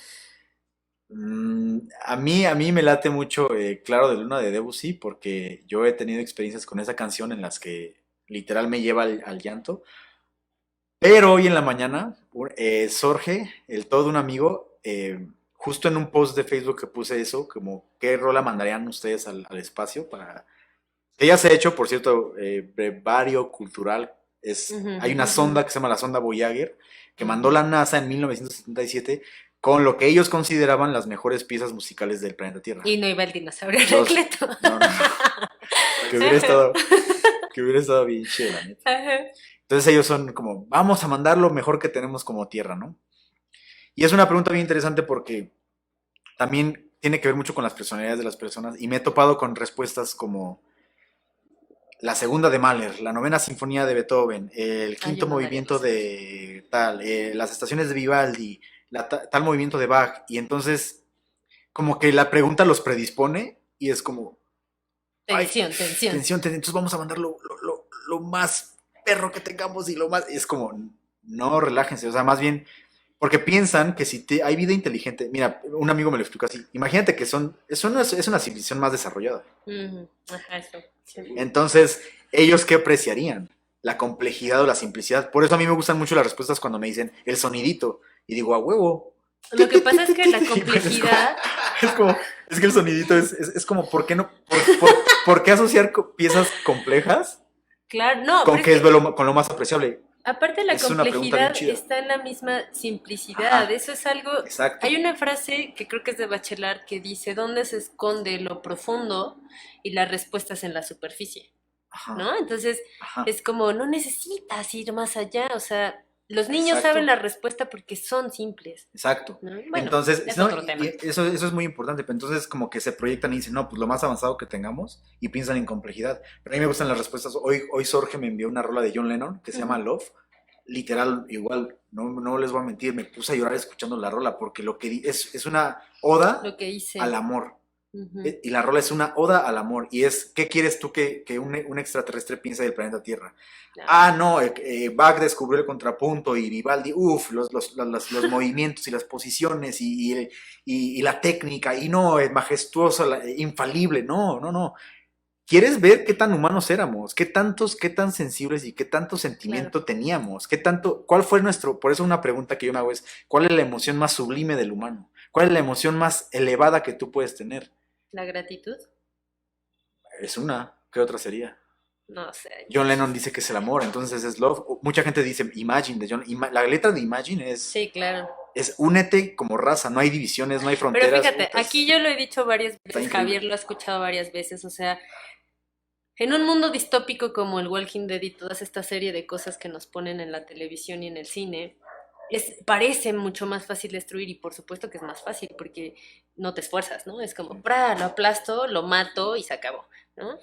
A mí me late mucho Claro de Luna de Debussy porque yo he tenido experiencias con esa canción en las que literal me lleva al llanto. Pero hoy en la mañana, Sorge, el todo un amigo, justo en un post de Facebook que puse eso, como qué rola mandarían ustedes al espacio para... Que ya se ha hecho, por cierto, brevario cultural. Hay una sonda que se llama la sonda Voyager, que mandó la NASA en 1977 con lo que ellos consideraban las mejores piezas musicales del planeta Tierra. Y no iba el dinosaurio Los- Anacleto. No, no, que hubiera estado bien chido, la neta. Ajá. Entonces ellos son como, vamos a mandar lo mejor que tenemos como Tierra, ¿no? Y es una pregunta bien interesante porque también tiene que ver mucho con las personalidades de las personas y me he topado con respuestas como la segunda de Mahler, la novena sinfonía de Beethoven, el quinto yo mandaría movimiento esas. de tal, las estaciones de Vivaldi, tal movimiento de Bach, y entonces como que la pregunta los predispone y es como, ay, Tensión. tensión, entonces vamos a mandar lo más perro que tengamos y lo más, es como, no, relájense, o sea, más bien, porque piensan que si hay vida inteligente, mira, un amigo me lo explicó así, imagínate que es una civilización más desarrollada. Ujú, ajá, eso. Sí. Entonces, ¿ellos qué apreciarían? La complejidad o la simplicidad. Por eso a mí me gustan mucho las respuestas cuando me dicen el sonidito. Y digo, a huevo. Lo que pasa es que la Y pues complejidad, es que el sonidito es como, ¿por qué no? ¿Por qué asociar piezas complejas claro, no, con pero que es es que con lo más apreciable? aparte la Es una pregunta bien complejidad chida. está en la misma simplicidad. Ajá. Eso es algo. Exacto. Hay una frase que creo que es de Bachelard que dice: ¿Dónde se esconde lo profundo y las respuestas en la superficie? Ajá, ¿No? Entonces ajá. es como, no necesitas ir más allá. O sea, los niños Exacto. saben la respuesta porque son simples. Exacto. ¿No? Bueno, Entonces, es no, otro tema. y eso es muy importante. Pero entonces, como que se proyectan y dicen, no, pues lo más avanzado que tengamos y piensan en complejidad. Pero a mí me gustan las respuestas. Hoy Sorge me envió una rola de John Lennon que se llama Ujú. Love. literal, igual, no les voy a mentir, me puse a llorar escuchando la rola, porque lo que es una oda Lo que hice. al amor. Ujú. Y la rola es una oda al amor. Y es, ¿qué quieres tú que un extraterrestre piense del planeta Tierra? Ah, no, Bach descubrió el contrapunto y Vivaldi, uff, los movimientos y las posiciones y la técnica, y no, es majestuoso, infalible, no. ¿Quieres ver qué tan humanos éramos? ¿Qué tan sensibles y qué tanto sentimiento teníamos? ¿Cuál fue por eso una pregunta que yo me hago es, ¿cuál es la emoción más sublime del humano? ¿Cuál es la emoción más elevada que tú puedes tener? ¿La gratitud? Es una, ¿qué otra sería? No sé. John Lennon dice que es el amor, entonces es love. Mucha gente dice Imagine de John. La letra de Imagine Sí, claro. es únete como raza, no hay divisiones, no hay Pero fronteras. fíjate, aquí yo lo he dicho varias veces, increíble. Javier lo ha escuchado varias veces, o sea, en un mundo distópico como el Walking Dead y toda esta serie de cosas que nos ponen en la televisión y en el cine, parece mucho más fácil destruir y por supuesto que es más fácil porque no te esfuerzas, ¿no? Es como, ¡pra! Lo aplasto, lo mato y se acabó, ¿no?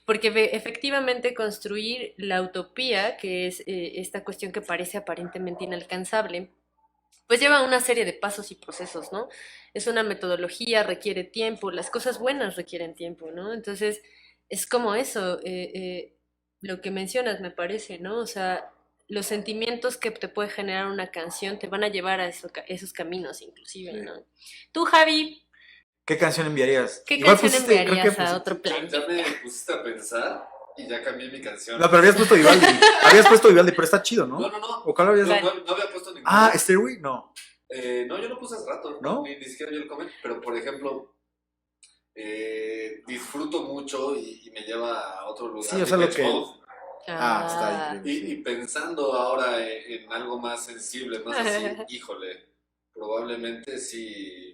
Porque efectivamente construir la utopía, que es esta cuestión que parece aparentemente inalcanzable, pues lleva una serie de pasos y procesos, ¿no? Es una metodología, requiere tiempo, las cosas buenas requieren tiempo, ¿no? Entonces, es como eso, lo que mencionas, me parece, ¿no? O sea, los sentimientos que te puede generar una canción te van a llevar a esos caminos, inclusive, Sí. ¿no? Tú, Javi, ¿Qué canción enviarías? ¿qué Igual canción pusiste, creo que enviarías a otro plan? Ya me pusiste a pensar y ya cambié mi canción. No, pero habías puesto Vivaldi. pero está chido, ¿no? No. ¿O cuál habías? No había puesto ninguna. Ah, Stairway, no. No, yo no puse hace rato. ¿No? Ni siquiera vi el comment. Pero, por ejemplo, disfruto mucho y me lleva a otro lugar. Sí, o sea, lo Depeche que... Mode. está increíble. Y Sí. pensando ahora en algo más sensible, más así, híjole, probablemente sí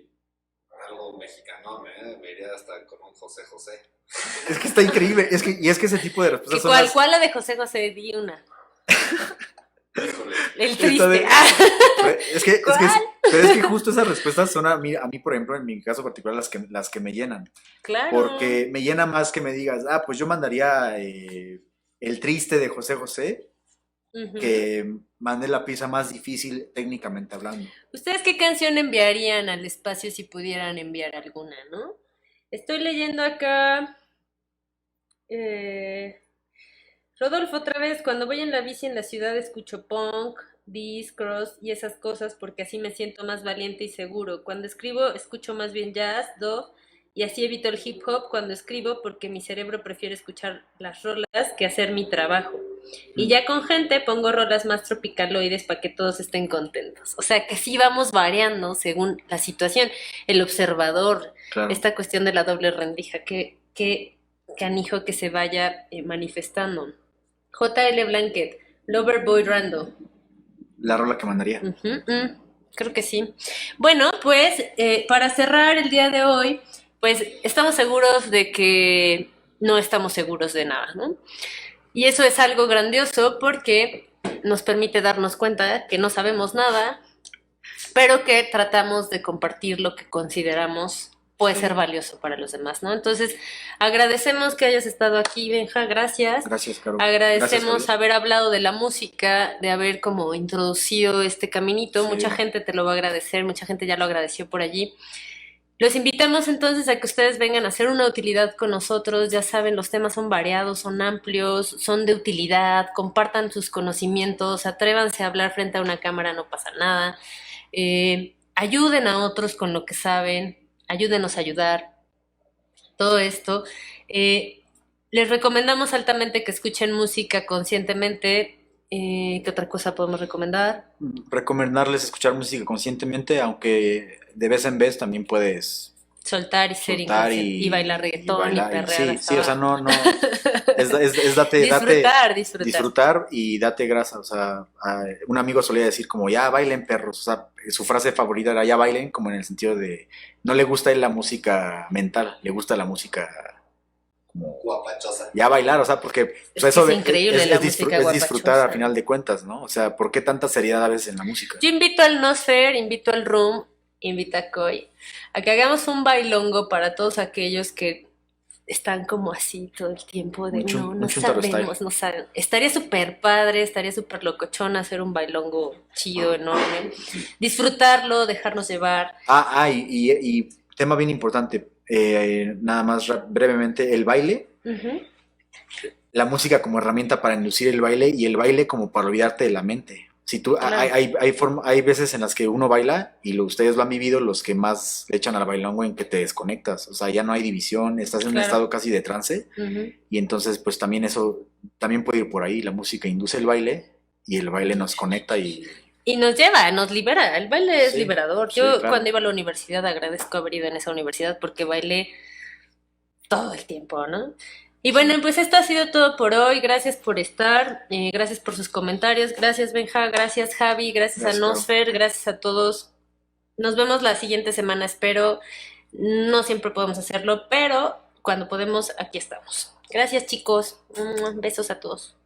algo mexicano, me iría hasta con un José José. Es que está increíble. Y es que ese tipo de respuestas son las... ¿Cuál la de José José? Di una. Híjole. El triste. Pero es que justo esas respuestas son a mí, por ejemplo, en mi caso particular, las que me llenan. Claro. Porque me llena más que me digas, pues yo mandaría el triste de José José, que mandé la pieza más difícil técnicamente hablando. ¿Ustedes qué canción enviarían al espacio si pudieran enviar alguna, no? Estoy leyendo acá... Rodolfo, otra vez, cuando voy en la bici en la ciudad escucho punk, dis, cross y esas cosas porque así me siento más valiente y seguro. Cuando escribo escucho más bien jazz, dub y así evito el hip hop cuando escribo porque mi cerebro prefiere escuchar las rolas que hacer mi trabajo. Y ya con gente pongo rolas más tropicaloides para que todos estén contentos. O sea que sí vamos variando según la situación. El observador, Claro. esta cuestión de la doble rendija, que canijo que se vaya manifestando. J.L. Blanket, Lover Boy Rando. La rola que mandaría. Creo que sí. Bueno, pues para cerrar el día de hoy, pues estamos seguros de que no estamos seguros de nada, ¿no? Y eso es algo grandioso porque nos permite darnos cuenta que no sabemos nada, pero que tratamos de compartir lo que consideramos puede ser valioso para los demás, ¿no? Entonces, agradecemos que hayas estado aquí, Benja, gracias. Gracias, Caro. Agradecemos Gracias, haber hablado de la música, de haber como introducido este caminito. Sí. Mucha gente te lo va a agradecer, mucha gente ya lo agradeció por allí. Los invitamos entonces a que ustedes vengan a hacer una utilidad con nosotros. Ya saben, los temas son variados, son amplios, son de utilidad. Compartan sus conocimientos, atrévanse a hablar frente a una cámara, no pasa nada. Ayuden a otros con lo que saben, ayúdenos a ayudar. Todo esto. Les recomendamos altamente que escuchen música conscientemente. ¿Qué otra cosa podemos recomendar? Recomendarles escuchar música conscientemente, aunque de vez en vez también puedes soltar y ser inconsciente y bailar reggaetón y perrear. Sí, o sea, no. Es disfrutar y date grasa. O sea, un amigo solía decir como, ya bailen perros. O sea, su frase favorita era ya bailen, como en el sentido de, no le gusta la música mental, le gusta la música como guapachosa. Ya bailar, o sea, porque es eso es increíble la música es disfrutar al final de cuentas, ¿no? O sea, ¿por qué tanta seriedad a veces en la música? Yo invito al Nosfer, invito al Room, invito a Koi a que hagamos un bailongo para todos aquellos que están como así todo el tiempo de no Un chuntaro style. sabemos, no saben. Estaría súper padre, estaría súper locochón hacer un bailongo chido, enorme. Disfrutarlo, dejarnos llevar. Y tema bien importante, nada más brevemente, el baile, Ujú, la música como herramienta para inducir el baile y el baile como para olvidarte de la mente. Si tú, claro, hay veces en las que uno baila y ustedes lo han vivido, los que más le echan al bailongo en que te desconectas, o sea, ya no hay división, estás en un claro. estado casi de trance Ujú. y entonces pues también eso, también puede ir por ahí, la música induce el baile y el baile nos conecta y Y nos lleva, nos libera. El baile es sí, liberador. sí, Yo claro. cuando iba a la universidad agradezco haber ido en esa universidad porque bailé todo el tiempo, ¿no? Y bueno, Sí. pues esto ha sido todo por hoy. Gracias por estar, gracias por sus comentarios, gracias Benja, gracias Javi, gracias a Gracias, Caro. Nosfer, gracias a todos. Nos vemos la siguiente semana, espero. No siempre podemos hacerlo, pero cuando podemos, aquí estamos. Gracias chicos. Besos a todos.